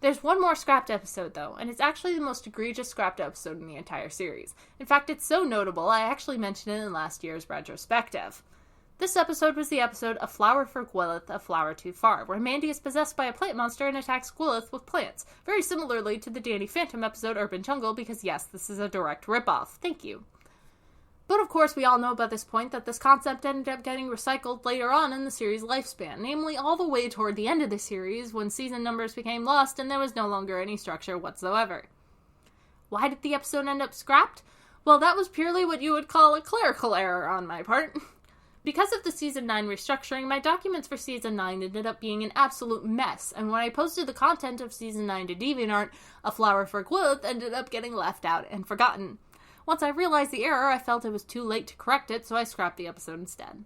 S1: There's one more scrapped episode, though, and it's actually the most egregious scrapped episode in the entire series. In fact, it's so notable, I actually mentioned it in last year's retrospective. This episode was the episode A Flower for Gwyleth, A Flower Too Far, where Mandy is possessed by a plant monster and attacks Gwyleth with plants, very similarly to the Danny Phantom episode Urban Jungle, because yes, this is a direct ripoff. Thank you. But of course, we all know by this point that this concept ended up getting recycled later on in the series' lifespan, namely all the way toward the end of the series, when season numbers became lost and there was no longer any structure whatsoever. Why did the episode end up scrapped? Well, that was purely what you would call a clerical error on my part. Because of the Season 9 restructuring, my documents for Season 9 ended up being an absolute mess, and when I posted the content of Season 9 to DeviantArt, A Flower for Gwyneth ended up getting left out and forgotten. Once I realized the error, I felt it was too late to correct it, so I scrapped the episode instead.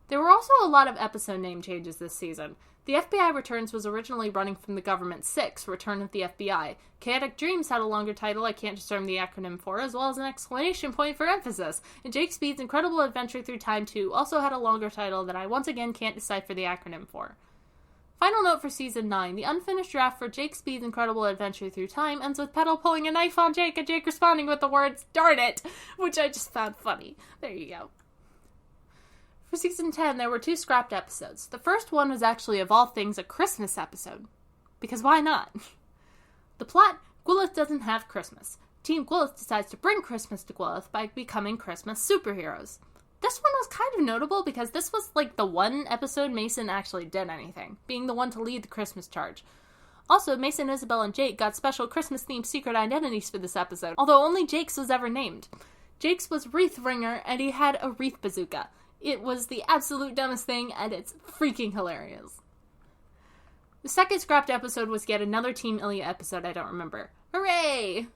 S1: There were also a lot of episode name changes this season. The FBI Returns was originally running from the Government 6, Return of the FBI. Chaotic Dreams had a longer title I can't discern the acronym for, as well as an exclamation point for emphasis. And Jake Speed's Incredible Adventure Through Time 2 also had a longer title that I once again can't decipher the acronym for. Final note for Season 9, the unfinished draft for Jake Speed's Incredible Adventure Through Time ends with Petal pulling a knife on Jake and Jake responding with the words, "Darn it!" which I just found funny. There you go. For Season 10, there were 2 scrapped episodes. The first one was actually, of all things, a Christmas episode. Because why not? The plot, Gwyneth doesn't have Christmas. Team Gwyneth decides to bring Christmas to Gwyneth by becoming Christmas superheroes. This one was kind of notable because this was like the one episode Mason actually did anything, being the one to lead the Christmas charge. Also, Mason, Isabel, and Jake got special Christmas-themed secret identities for this episode, although only Jake's was ever named. Jake's was Wreath Ringer, and he had a wreath bazooka. It was the absolute dumbest thing, and it's freaking hilarious. The second scrapped episode was yet another Team Ilya episode I don't remember. Hooray!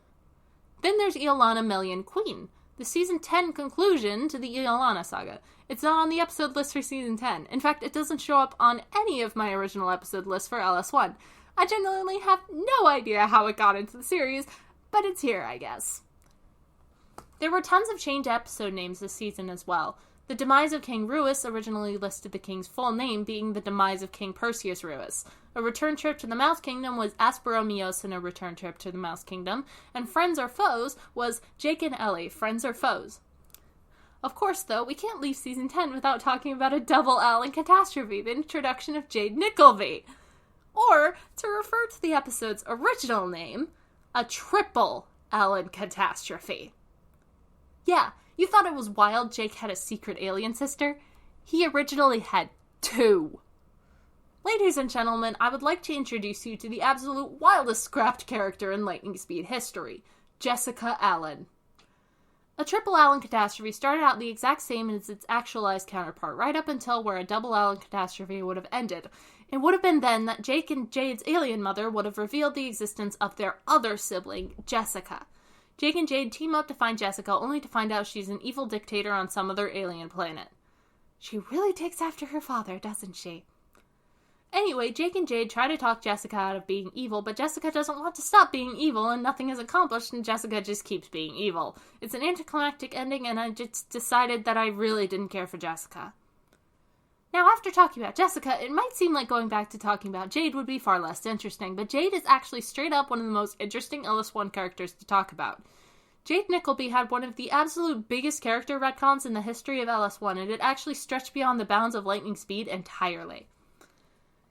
S1: Then there's Iolana Melian Queen, the Season 10 conclusion to the Iolana saga. It's not on the episode list for Season 10. In fact, it doesn't show up on any of my original episode lists for LS1. I genuinely have no idea how it got into the series, but it's here, I guess. There were tons of changed episode names this season as well. The Demise of King Ruis originally listed the king's full name being the Demise of King Perseus Ruis. A return trip to the Mouse Kingdom was Asperomios and a return trip to the Mouse Kingdom, and Friends or Foes was Jake and Ellie, Friends or Foes. Of course, though, we can't leave Season 10 without talking about a double Alan catastrophe, the introduction of Jade Nickleby. Or, to refer to the episode's original name, a triple Alan catastrophe. Yeah, you thought it was wild Jake had a secret alien sister? He originally had 2. Ladies and gentlemen, I would like to introduce you to the absolute wildest scrapped character in Lightning Speed history, Jessica Allen. A triple Allen catastrophe started out the exact same as its actualized counterpart, right up until where a double Allen catastrophe would have ended. It would have been then that Jake and Jade's alien mother would have revealed the existence of their other sibling, Jessica. Jake and Jade team up to find Jessica, only to find out she's an evil dictator on some other alien planet. She really takes after her father, doesn't she? Anyway, Jake and Jade try to talk Jessica out of being evil, but Jessica doesn't want to stop being evil, and nothing is accomplished, and Jessica just keeps being evil. It's an anticlimactic ending, and I just decided that I really didn't care for Jessica. Now, after talking about Jessica, it might seem like going back to talking about Jade would be far less interesting, but Jade is actually straight up one of the most interesting LS1 characters to talk about. Jade Nickleby had one of the absolute biggest character retcons in the history of LS1, and it actually stretched beyond the bounds of Lightning Speed entirely.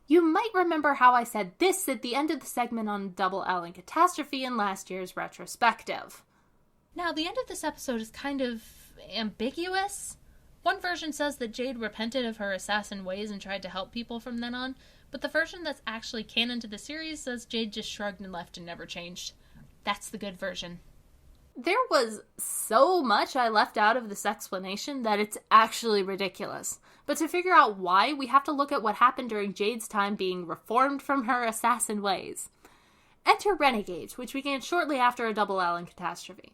S1: You might remember how I said this at the end of the segment on Double Allen Catastrophe in last year's retrospective. Now, the end of this episode is kind of ambiguous. One version says that Jade repented of her assassin ways and tried to help people from then on, but the version that's actually canon to the series says Jade just shrugged and left and never changed. That's the good version. There was so much I left out of this explanation that it's actually ridiculous. But to figure out why, we have to look at what happened during Jade's time being reformed from her assassin ways. Enter Renegades, which began shortly after a Double Allen catastrophe.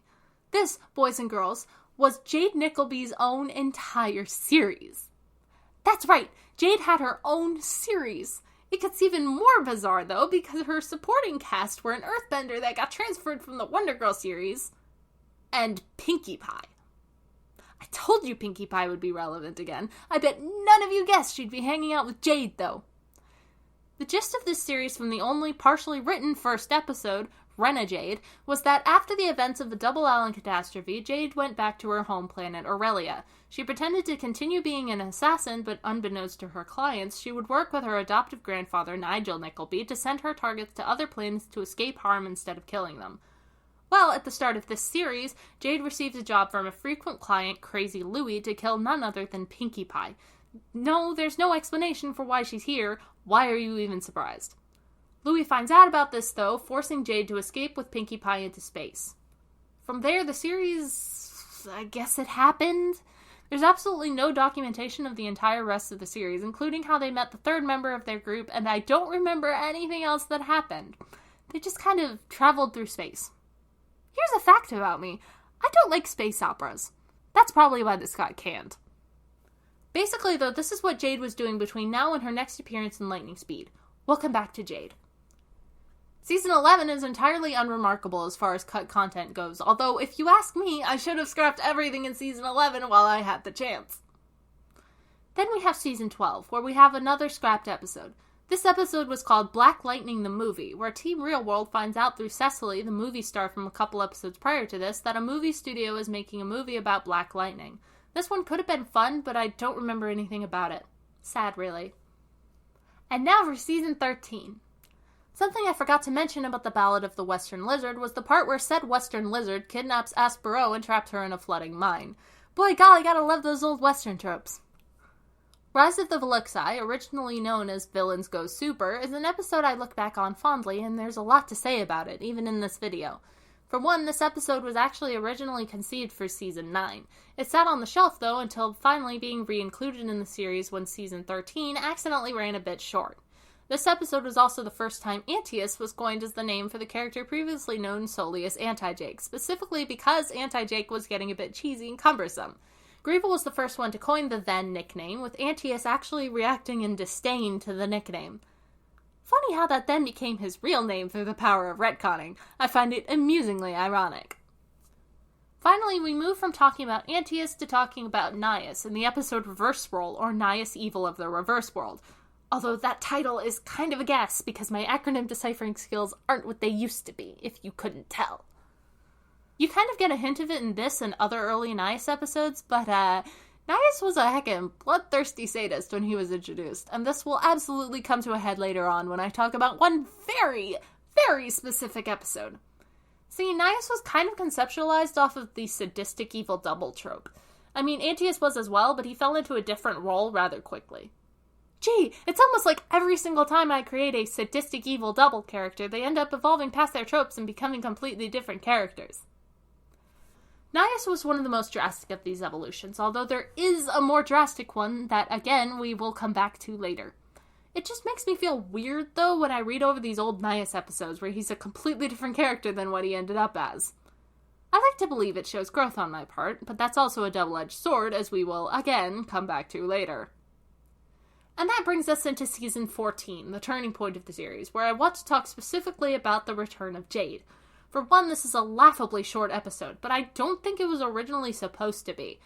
S1: This, boys and girls, was Jade Nickleby's own entire series. That's right, Jade had her own series. It gets even more bizarre, though, because her supporting cast were an Earthbender that got transferred from the Wonder Girl series, and Pinkie Pie. I told you Pinkie Pie would be relevant again. I bet none of you guessed she'd be hanging out with Jade, though. The gist of this series from the only partially written first episode, Renegade, was that after the events of the Double Allen catastrophe, Jade went back to her home planet, Aurelia. She pretended to continue being an assassin, but unbeknownst to her clients, she would work with her adoptive grandfather, Nigel Nickleby, to send her targets to other planets to escape harm instead of killing them. Well, at the start of this series, Jade receives a job from a frequent client, Crazy Louie, to kill none other than Pinkie Pie. No, there's no explanation for why she's here. Why are you even surprised? Louis finds out about this, though, forcing Jade to escape with Pinkie Pie into space. From there, the series, I guess it happened. There's absolutely no documentation of the entire rest of the series, including how they met the third member of their group, and I don't remember anything else that happened. They just kind of traveled through space. Here's a fact about me. I don't like space operas. That's probably why this got canned. Basically, though, this is what Jade was doing between now and her next appearance in Lightning Speed. Welcome back to Jade. Season 11 is entirely unremarkable as far as cut content goes, although if you ask me, I should have scrapped everything in Season 11 while I had the chance. Then we have Season 12, where we have another scrapped episode. This episode was called Black Lightning the Movie, where Team Real World finds out through Cecily, the movie star from a couple episodes prior to this, that a movie studio is making a movie about Black Lightning. This one could have been fun, but I don't remember anything about it. Sad, really. And now for Season 13. Something I forgot to mention about the Ballad of the Western Lizard was the part where said Western Lizard kidnaps Aspero and traps her in a flooding mine. Boy golly, gotta love those old Western tropes. Rise of the Veluxi, originally known as Villains Go Super, is an episode I look back on fondly, and there's a lot to say about it, even in this video. For one, this episode was actually originally conceived for Season 9. It sat on the shelf, though, until finally being re-included in the series when Season 13 accidentally ran a bit short. This episode was also the first time Antaeus was coined as the name for the character previously known solely as Anti-Jake, specifically because Anti-Jake was getting a bit cheesy and cumbersome. Grievel was the first one to coin the then nickname, with Antaeus actually reacting in disdain to the nickname. Funny how that then became his real name through the power of retconning. I find it amusingly ironic. Finally, we move from talking about Antaeus to talking about Nias in the episode Reverse World, or Nias Evil of the Reverse World. Although that title is kind of a guess, because my acronym deciphering skills aren't what they used to be, if you couldn't tell. You kind of get a hint of it in this and other early Nias episodes, but Nias was a heckin' bloodthirsty sadist when he was introduced, and this will absolutely come to a head later on when I talk about one very, very specific episode. See, Nias was kind of conceptualized off of the sadistic evil double trope. I mean, Antaeus was as well, but he fell into a different role rather quickly. Gee, it's almost like every single time I create a sadistic evil double character, they end up evolving past their tropes and becoming completely different characters. Nias was one of the most drastic of these evolutions, although there is a more drastic one that, again, we will come back to later. It just makes me feel weird, though, when I read over these old Nias episodes where he's a completely different character than what he ended up as. I like to believe it shows growth on my part, but that's also a double-edged sword, as we will, again, come back to later. And that brings us into Season 14, the turning point of the series, where I want to talk specifically about the return of Jade. For one, this is a laughably short episode, but I don't think it was originally supposed to be.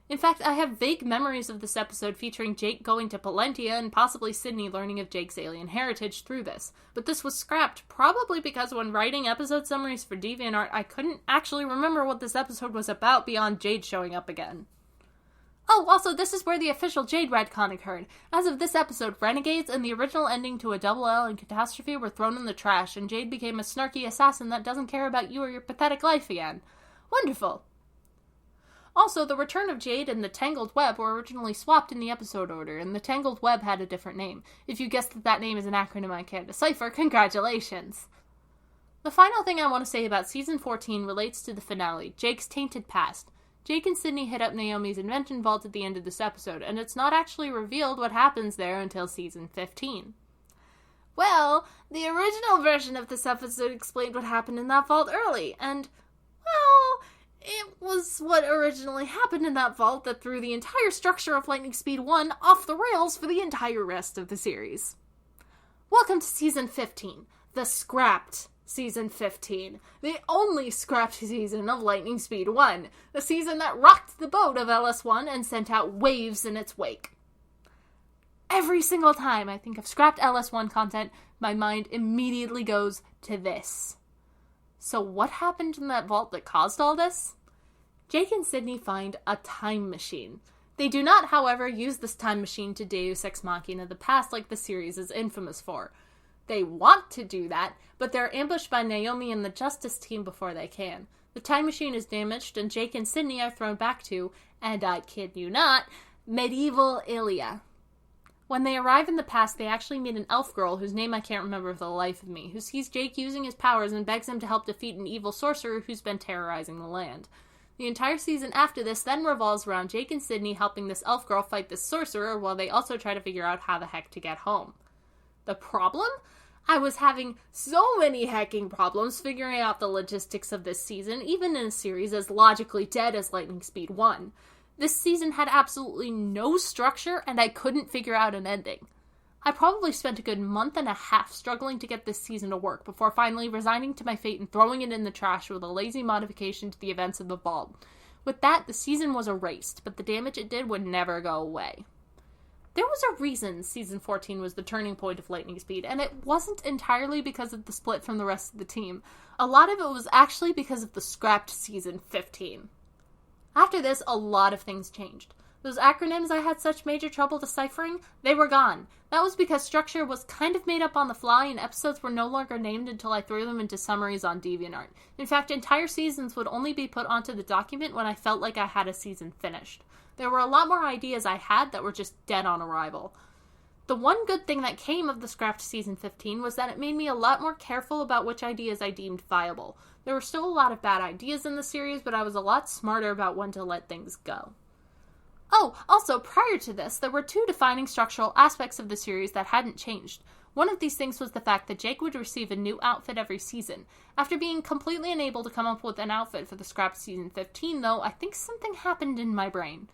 S1: In fact, I have vague memories of this episode featuring Jake going to Palentia and possibly Sydney learning of Jake's alien heritage through this, but this was scrapped probably because when writing episode summaries for DeviantArt, I couldn't actually remember what this episode was about beyond Jade showing up again. Oh, also, this is where the official Jade retcon occurred. As of this episode, Renegades and the original ending to a Double L and Catastrophe were thrown in the trash, and Jade became a snarky assassin that doesn't care about you or your pathetic life again. Wonderful! Also, the return of Jade and the Tangled Web were originally swapped in the episode order, and the Tangled Web had a different name. If you guessed that that name is an acronym I can't decipher, congratulations! The final thing I want to say about Season 14 relates to the finale, Jake's Tainted Past. Jake and Sydney hit up Naomi's invention vault at the end of this episode, and it's not actually revealed what happens there until Season 15. Well, the original version of this episode explained what happened in that vault early, and, well, it was what originally happened in that vault that threw the entire structure of Lightning Speed 1 off the rails for the entire rest of the series. Welcome to Season 15, the scrapped Season 15, the only scrapped season of Lightning Speed 1, the season that rocked the boat of LS1 and sent out waves in its wake. Every single time I think of scrapped LS1 content, my mind immediately goes to this. So what happened in that vault that caused all this? Jake and Sydney find a time machine. They do not, however, use this time machine to Deus Ex Machina the past like the series is infamous for. They want to do that, but they're ambushed by Naomi and the Justice team before they can. The time machine is damaged, and Jake and Sydney are thrown back to, and I kid you not, medieval Ilia. When they arrive in the past, they actually meet an elf girl whose name I can't remember for the life of me, who sees Jake using his powers and begs him to help defeat an evil sorcerer who's been terrorizing the land. The entire season after this then revolves around Jake and Sydney helping this elf girl fight this sorcerer while they also try to figure out how the heck to get home. The problem? I was having so many hecking problems figuring out the logistics of this season, even in a series as logically dead as Lightning Speed 1. This season had absolutely no structure, and I couldn't figure out an ending. I probably spent a good month and a half struggling to get this season to work before finally resigning to my fate and throwing it in the trash with a lazy modification to the events of the vault. With that, the season was erased, but the damage it did would never go away. There was a reason Season 14 was the turning point of Lightning Speed, and it wasn't entirely because of the split from the rest of the team. A lot of it was actually because of the scrapped Season 15. After this, a lot of things changed. Those acronyms I had such major trouble deciphering, they were gone. That was because structure was kind of made up on the fly and episodes were no longer named until I threw them into summaries on DeviantArt. In fact, entire seasons would only be put onto the document when I felt like I had a season finished. There were a lot more ideas I had that were just dead on arrival. The one good thing that came of the scrapped Season 15 was that it made me a lot more careful about which ideas I deemed viable. There were still a lot of bad ideas in the series, but I was a lot smarter about when to let things go. Oh, also, prior to this, there were two defining structural aspects of the series that hadn't changed. One of these things was the fact that Jake would receive a new outfit every season. After being completely unable to come up with an outfit for the scrapped Season 15, though, I think something happened in my brain.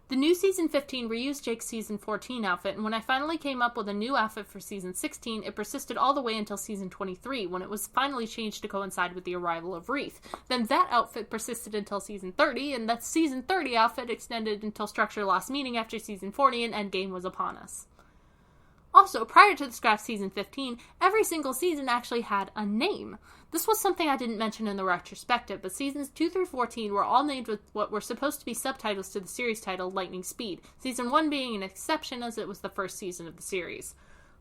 S1: The new Season 15 reused Jake's Season 14 outfit, and when I finally came up with a new outfit for Season 16, it persisted all the way until Season 23, when it was finally changed to coincide with the arrival of Wreath. Then that outfit persisted until Season 30, and that Season 30 outfit extended until structure lost meaning after Season 40 and Endgame was upon us. Also, prior to the scrapped Season 15, every single season actually had a name. This was something I didn't mention in the retrospective, but Seasons 2 through 14 were all named with what were supposed to be subtitles to the series title Lightning Speed, Season 1 being an exception as it was the first season of the series.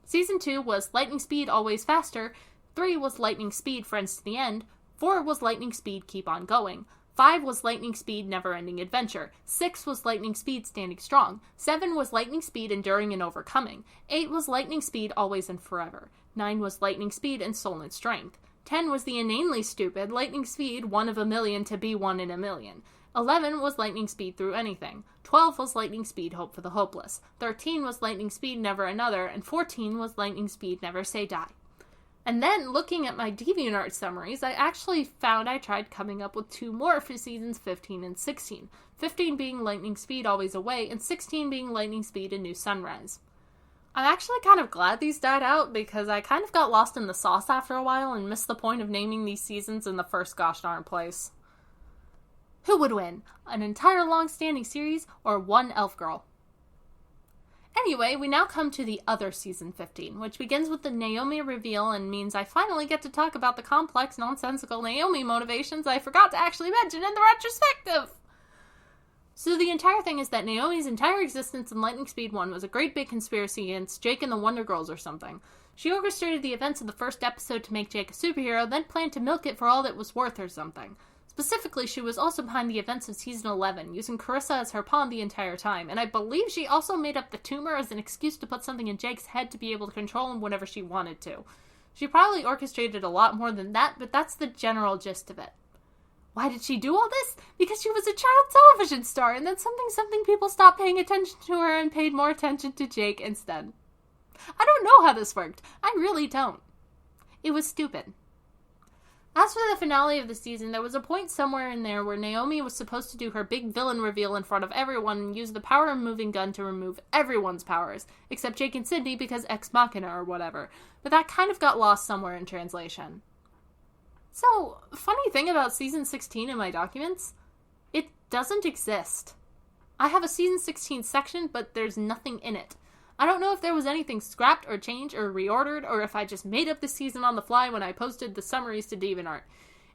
S1: Season 2 was Lightning Speed Always Faster, 3 was Lightning Speed Friends to the End, 4 was Lightning Speed Keep On Going, 5 was Lightning Speed Never Ending Adventure, 6 was Lightning Speed Standing Strong, 7 was Lightning Speed Enduring and Overcoming, 8 was Lightning Speed Always and Forever, 9 was Lightning Speed and Soul and Strength, 10 was the inanely stupid Lightning Speed 1 of a million to be 1 in a million, 11 was Lightning Speed Through Anything, 12 was Lightning Speed Hope for the Hopeless, 13 was Lightning Speed Never Another, and 14 was Lightning Speed Never Say Die. And then, looking at my DeviantArt summaries, I actually found I tried coming up with two more for Seasons 15 and 16. 15 being Lightning Speed Always Away, and 16 being Lightning Speed A New Sunrise. I'm actually kind of glad these died out, because I kind of got lost in the sauce after a while and missed the point of naming these seasons in the first gosh darn place. Who would win? An entire long-standing series, or one elf girl? Anyway, we now come to the other Season 15, which begins with the Naomi reveal and means I finally get to talk about the complex, nonsensical Naomi motivations I forgot to actually mention in the retrospective! So the entire thing is that Naomi's entire existence in Lightning Speed 1 was a great big conspiracy against Jake and the Wonder Girls or something. She orchestrated the events of the first episode to make Jake a superhero, then planned to milk it for all that was worth or something. Specifically, she was also behind the events of Season 11, using Carissa as her pawn the entire time, and I believe she also made up the tumor as an excuse to put something in Jake's head to be able to control him whenever she wanted to. She probably orchestrated a lot more than that, but that's the general gist of it. Why did she do all this? Because she was a child television star, and then something people stopped paying attention to her and paid more attention to Jake instead. I don't know how this worked. I really don't. It was stupid. As for the finale of the season, there was a point somewhere in there where Naomi was supposed to do her big villain reveal in front of everyone and use the power-removing gun to remove everyone's powers, except Jake and Sydney because Ex Machina or whatever, but that kind of got lost somewhere in translation. So, funny thing about Season 16 in my documents, it doesn't exist. I have a Season 16 section, but there's nothing in it. I don't know if there was anything scrapped or changed or reordered, or if I just made up the season on the fly when I posted the summaries to DeviantArt.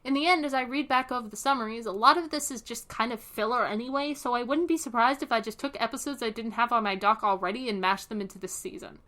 S1: In the end, as I read back over the summaries, a lot of this is just kind of filler anyway, so I wouldn't be surprised if I just took episodes I didn't have on my doc already and mashed them into this season.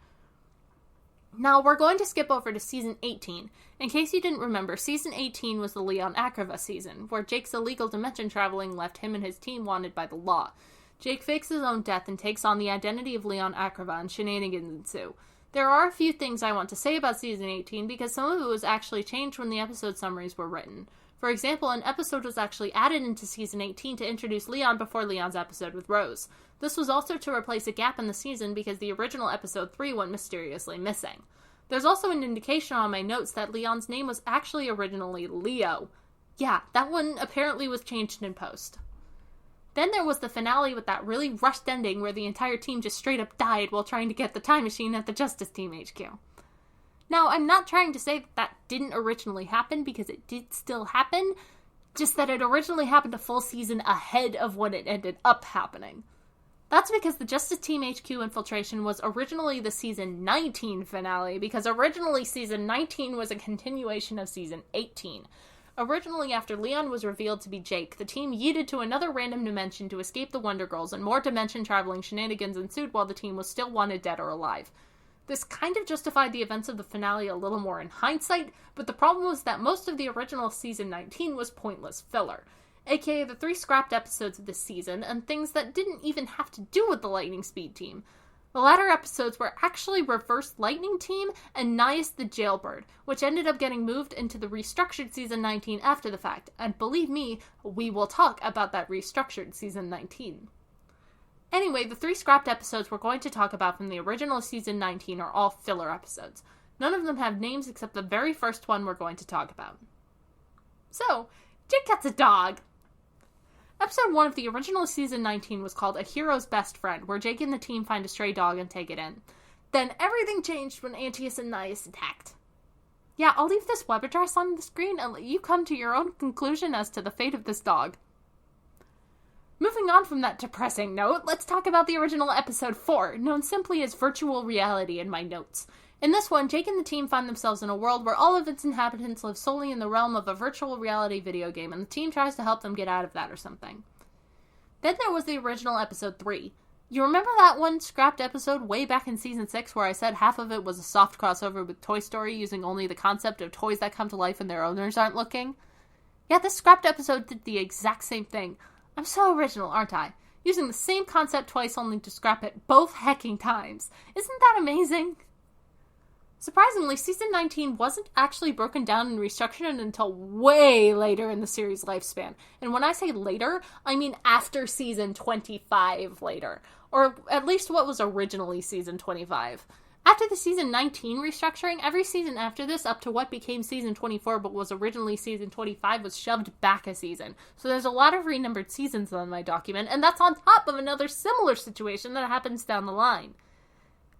S1: Now, we're going to skip over to Season 18. In case you didn't remember, Season 18 was the Leon Akrava season, where Jake's illegal dimension traveling left him and his team wanted by the law. Jake fakes his own death and takes on the identity of Leon Akrava, and shenanigans ensue. There are a few things I want to say about Season 18 because some of it was actually changed when the episode summaries were written. For example, an episode was actually added into Season 18 to introduce Leon before Leon's episode with Rose. This was also to replace a gap in the season because the original Episode 3 went mysteriously missing. There's also an indication on my notes that Leon's name was actually originally Leo. Yeah, that one apparently was changed in post. Then there was the finale with that really rushed ending where the entire team just straight up died while trying to get the time machine at the Justice Team HQ. Now, I'm not trying to say that didn't originally happen, because it did still happen, just that it originally happened a full season ahead of when it ended up happening. That's because the Justice Team HQ infiltration was originally the Season 19 finale, because originally Season 19 was a continuation of Season 18. Originally, after Leon was revealed to be Jake, the team yeeted to another random dimension to escape the Wonder Girls, and more dimension-traveling shenanigans ensued while the team was still wanted dead or alive. This kind of justified the events of the finale a little more in hindsight, but the problem was that most of the original Season 19 was pointless filler, aka the 3 scrapped episodes of this season, and things that didn't even have to do with the Lightning Speed team. The latter episodes were actually Reverse Lightning Team and Nias the Jailbird, which ended up getting moved into the restructured Season 19 after the fact, and believe me, we will talk about that restructured Season 19. Anyway, the 3 scrapped episodes we're going to talk about from the original Season 19 are all filler episodes. None of them have names except the very first one we're going to talk about. So, Jake gets a dog. Episode 1 of the original Season 19 was called A Hero's Best Friend, where Jake and the team find a stray dog and take it in. Then everything changed when Antius and Nias attacked. Yeah, I'll leave this web address on the screen and let you come to your own conclusion as to the fate of this dog. Moving on from that depressing note, let's talk about the original Episode 4, known simply as Virtual Reality in my notes. In this one, Jake and the team find themselves in a world where all of its inhabitants live solely in the realm of a virtual reality video game, and the team tries to help them get out of that or something. Then there was the original Episode 3. You remember that one scrapped episode way back in Season 6 where I said half of it was a soft crossover with Toy Story using only the concept of toys that come to life when their owners aren't looking? Yeah, this scrapped episode did the exact same thing. I'm so original, aren't I? Using the same concept twice only to scrap it both hecking times. Isn't that amazing? Surprisingly, Season 19 wasn't actually broken down and restructured until way later in the series' lifespan. And when I say later, I mean after Season 25 later. Or at least what was originally Season 25. After the Season 19 restructuring, every season after this up to what became Season 24 but was originally Season 25 was shoved back a season. So there's a lot of renumbered seasons on my document, and that's on top of another similar situation that happens down the line.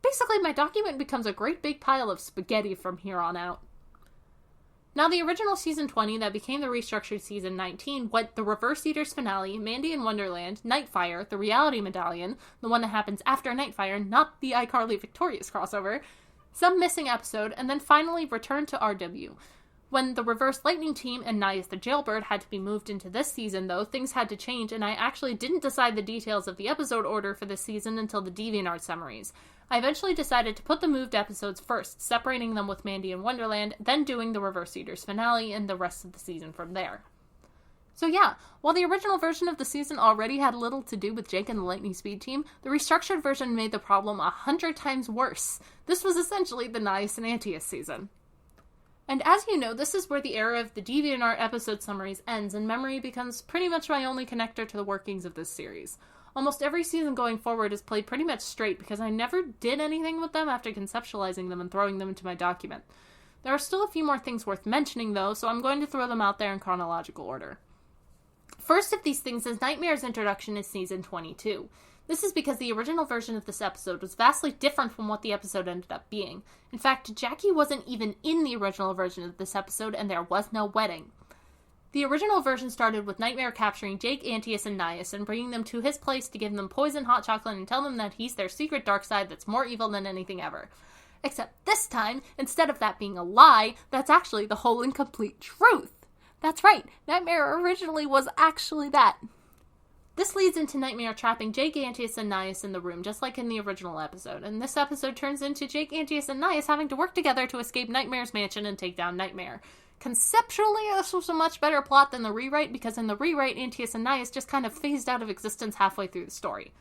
S1: Basically, my document becomes a great big pile of spaghetti from here on out. Now, the original Season 20 that became the restructured Season 19 went the Reverse Eaters finale, Mandy in Wonderland, Nightfire, the Reality Medallion, the one that happens after Nightfire, not the iCarly Victorious crossover, some missing episode, and then finally Return to RW. When the Reverse Lightning Team and Nias the Jailbird had to be moved into this season, though, things had to change, and I actually didn't decide the details of the episode order for this season until the DeviantArt summaries. I eventually decided to put the moved episodes first, separating them with Mandy in Wonderland, then doing the Reverse Eaters finale and the rest of the season from there. So yeah, while the original version of the season already had little to do with Jake and the Lightning Speed team, the restructured version made the problem 100 times worse. This was essentially the Nias and Antius season. And as you know, this is where the era of the DeviantArt episode summaries ends, and memory becomes pretty much my only connector to the workings of this series. Almost every season going forward is played pretty much straight because I never did anything with them after conceptualizing them and throwing them into my document. There are still a few more things worth mentioning though, so I'm going to throw them out there in chronological order. First of these things is Nightmare's introduction in Season 22. This is because the original version of this episode was vastly different from what the episode ended up being. In fact, Jackie wasn't even in the original version of this episode, and there was no wedding. The original version started with Nightmare capturing Jake, Antius, and Nias and bringing them to his place to give them poison hot chocolate and tell them that he's their secret dark side that's more evil than anything ever. Except this time, instead of that being a lie, that's actually the whole and complete truth. That's right, Nightmare originally was actually that. This leads into Nightmare trapping Jake, Antius, and Nias in the room, just like in the original episode, and this episode turns into Jake, Antius, and Nias having to work together to escape Nightmare's mansion and take down Nightmare. conceptually this was a much better plot than the rewrite, because in the rewrite, Antaeus and Naias just kind of phased out of existence halfway through the story.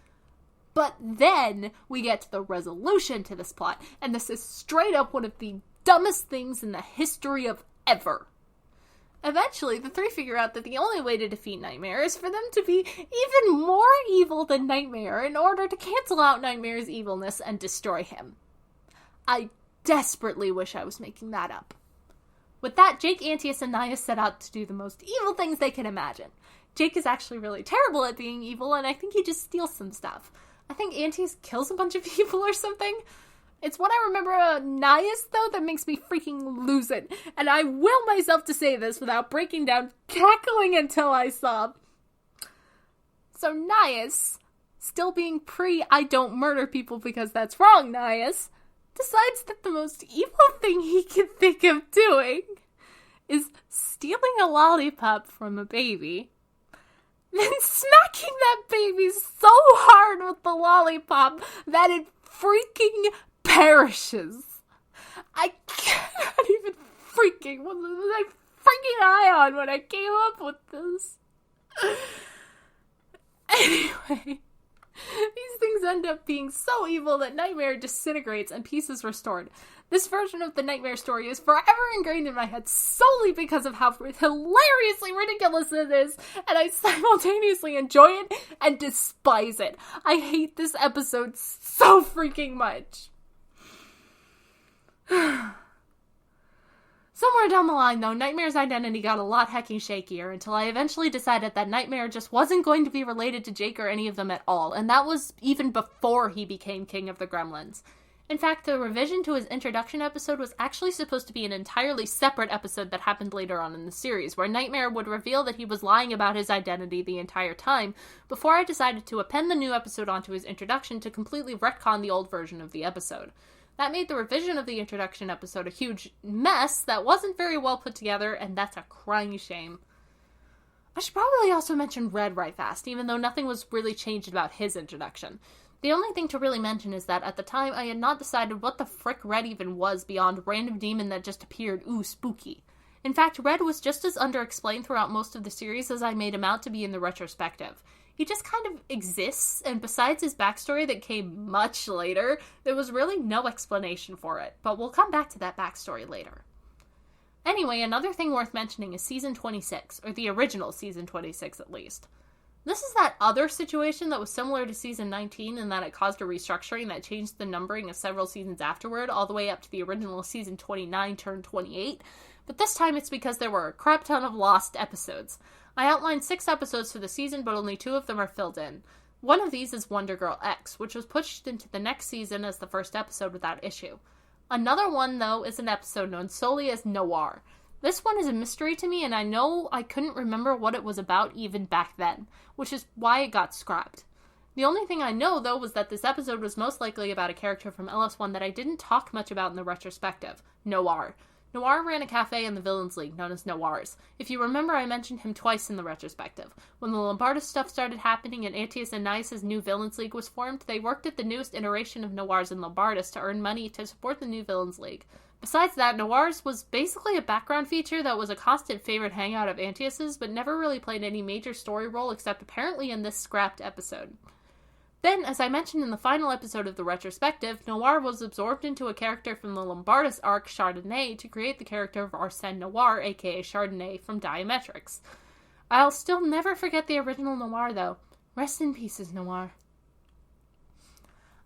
S1: But then we get to the resolution to this plot, and this is straight up one of the dumbest things in the history of ever. Eventually, the three figure out that the only way to defeat Nightmare is for them to be even more evil than Nightmare in order to cancel out Nightmare's evilness and destroy him. I desperately wish I was making that up. With that, Jake, Antaeus, and Naias set out to do the most evil things they can imagine. Jake is actually really terrible at being evil, and I think he just steals some stuff. I think Antaeus kills a bunch of people or something. It's what I remember of Naias, though, that makes me freaking lose it. And I will myself to say this without breaking down, cackling until I sob. So Naias, still being I don't murder people because that's wrong, Naias, decides that the most evil thing he can think of doing is stealing a lollipop from a baby, then smacking that baby so hard with the lollipop that it freaking perishes. I cannot even what was I freaking high on when I came up with this? Anyway, these things end up being so evil that Nightmare disintegrates and peace is restored. This version of the Nightmare story is forever ingrained in my head solely because of how hilariously ridiculous it is, and I simultaneously enjoy it and despise it. I hate this episode so freaking much. Somewhere down the line, though, Nightmare's identity got a lot hecking shakier until I eventually decided that Nightmare just wasn't going to be related to Jake or any of them at all, and that was even before he became King of the Gremlins. In fact, the revision to his introduction episode was actually supposed to be an entirely separate episode that happened later on in the series, where Nightmare would reveal that he was lying about his identity the entire time, before I decided to append the new episode onto his introduction to completely retcon the old version of the episode. That made the revision of the introduction episode a huge mess that wasn't very well put together, and that's a crying shame. I should probably also mention Red right fast, even though nothing was really changed about his introduction. The only thing to really mention is that at the time I had not decided what the frick Red even was beyond random demon that just appeared, ooh, spooky. In fact, Red was just as underexplained throughout most of the series as I made him out to be in the retrospective. He just kind of exists, and besides his backstory that came much later, there was really no explanation for it, but we'll come back to that backstory later. Anyway, another thing worth mentioning is Season 26, or the original Season 26 at least. This is that other situation that was similar to Season 19 in that it caused a restructuring that changed the numbering of several seasons afterward, all the way up to the original Season 29 turned 28, but this time it's because there were a crap ton of lost episodes. I outlined 6 episodes for the season, but only 2 of them are filled in. One of these is Wonder Girl X, which was pushed into the next season as the first episode without issue. Another one, though, is an episode known solely as Noir. This one is a mystery to me, and I know I couldn't remember what it was about even back then, which is why it got scrapped. The only thing I know, though, was that this episode was most likely about a character from LS1 that I didn't talk much about in the retrospective, Noir. Noir ran a cafe in the Villains League, known as Noirs. If you remember, I mentioned him twice in the retrospective. When the Lombardus stuff started happening and Antaeus and Naias' new Villains League was formed, they worked at the newest iteration of Noirs and Lombardus to earn money to support the new Villains League. Besides that, Noirs was basically a background feature that was a constant favorite hangout of Antaeus's, but never really played any major story role except apparently in this scrapped episode. Then, as I mentioned in the final episode of the retrospective, Noir was absorbed into a character from the Lombardus arc, Chardonnay, to create the character of Arsène Noir, aka Chardonnay, from Diametrics. I'll still never forget the original Noir, though. Rest in pieces, Noir.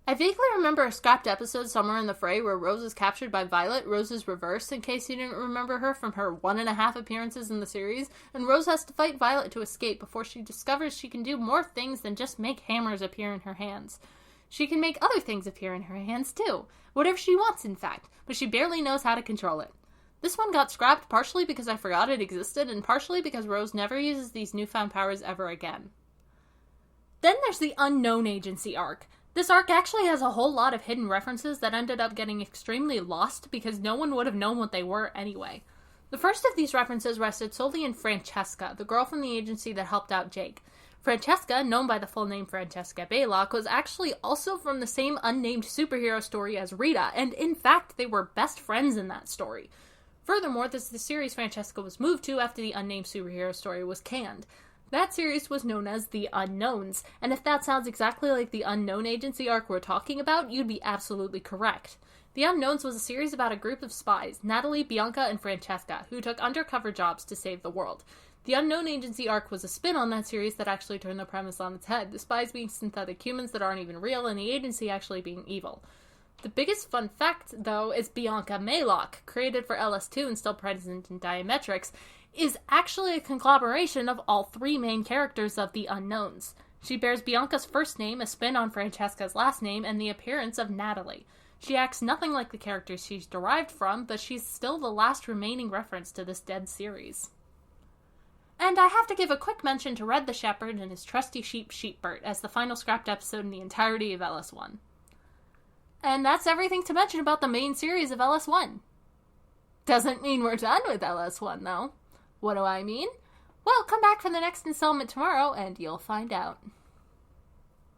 S1: I vaguely remember a scrapped episode somewhere in the fray where Rose is captured by Violet, Rose's reverse, in case you didn't remember her from her 1.5 appearances in the series, and Rose has to fight Violet to escape before she discovers she can do more things than just make hammers appear in her hands. She can make other things appear in her hands, too. Whatever she wants, in fact, but she barely knows how to control it. This one got scrapped partially because I forgot it existed, and partially because Rose never uses these newfound powers ever again. Then there's the Unknown Agency arc. This arc actually has a whole lot of hidden references that ended up getting extremely lost because no one would have known what they were anyway. The first of these references rested solely in Francesca, the girl from the agency that helped out Jake. Francesca, known by the full name Francesca Baylock, was actually also from the same unnamed superhero story as Rita, and in fact they were best friends in that story.
S2: Furthermore, this is the series Francesca was moved to after the unnamed superhero story was canned. That series was known as The Unknowns, and if that sounds exactly like the Unknown Agency arc we're talking about, you'd be absolutely correct. The Unknowns was a series about a group of spies, Natalie, Bianca, and Francesca, who took undercover jobs to save the world. The Unknown Agency arc was a spin on that series that actually turned the premise on its head, the spies being synthetic humans that aren't even real, and the agency actually being evil. The biggest fun fact, though, is Bianca Maylock, created for LS2 and still present in Diametrics, is actually a conglomeration of all three main characters of The Unknowns. She bears Bianca's first name, a spin on Francesca's last name, and the appearance of Natalie. She acts nothing like the characters she's derived from, but she's still the last remaining reference to this dead series. And I have to give a quick mention to Red the Shepherd and his trusty sheep Sheepbert as the final scrapped episode in the entirety of LS1. And that's everything to mention about the main series of LS1. Doesn't mean we're done with LS1, though. What do I mean? Well, come back for the next installment tomorrow, and you'll find out.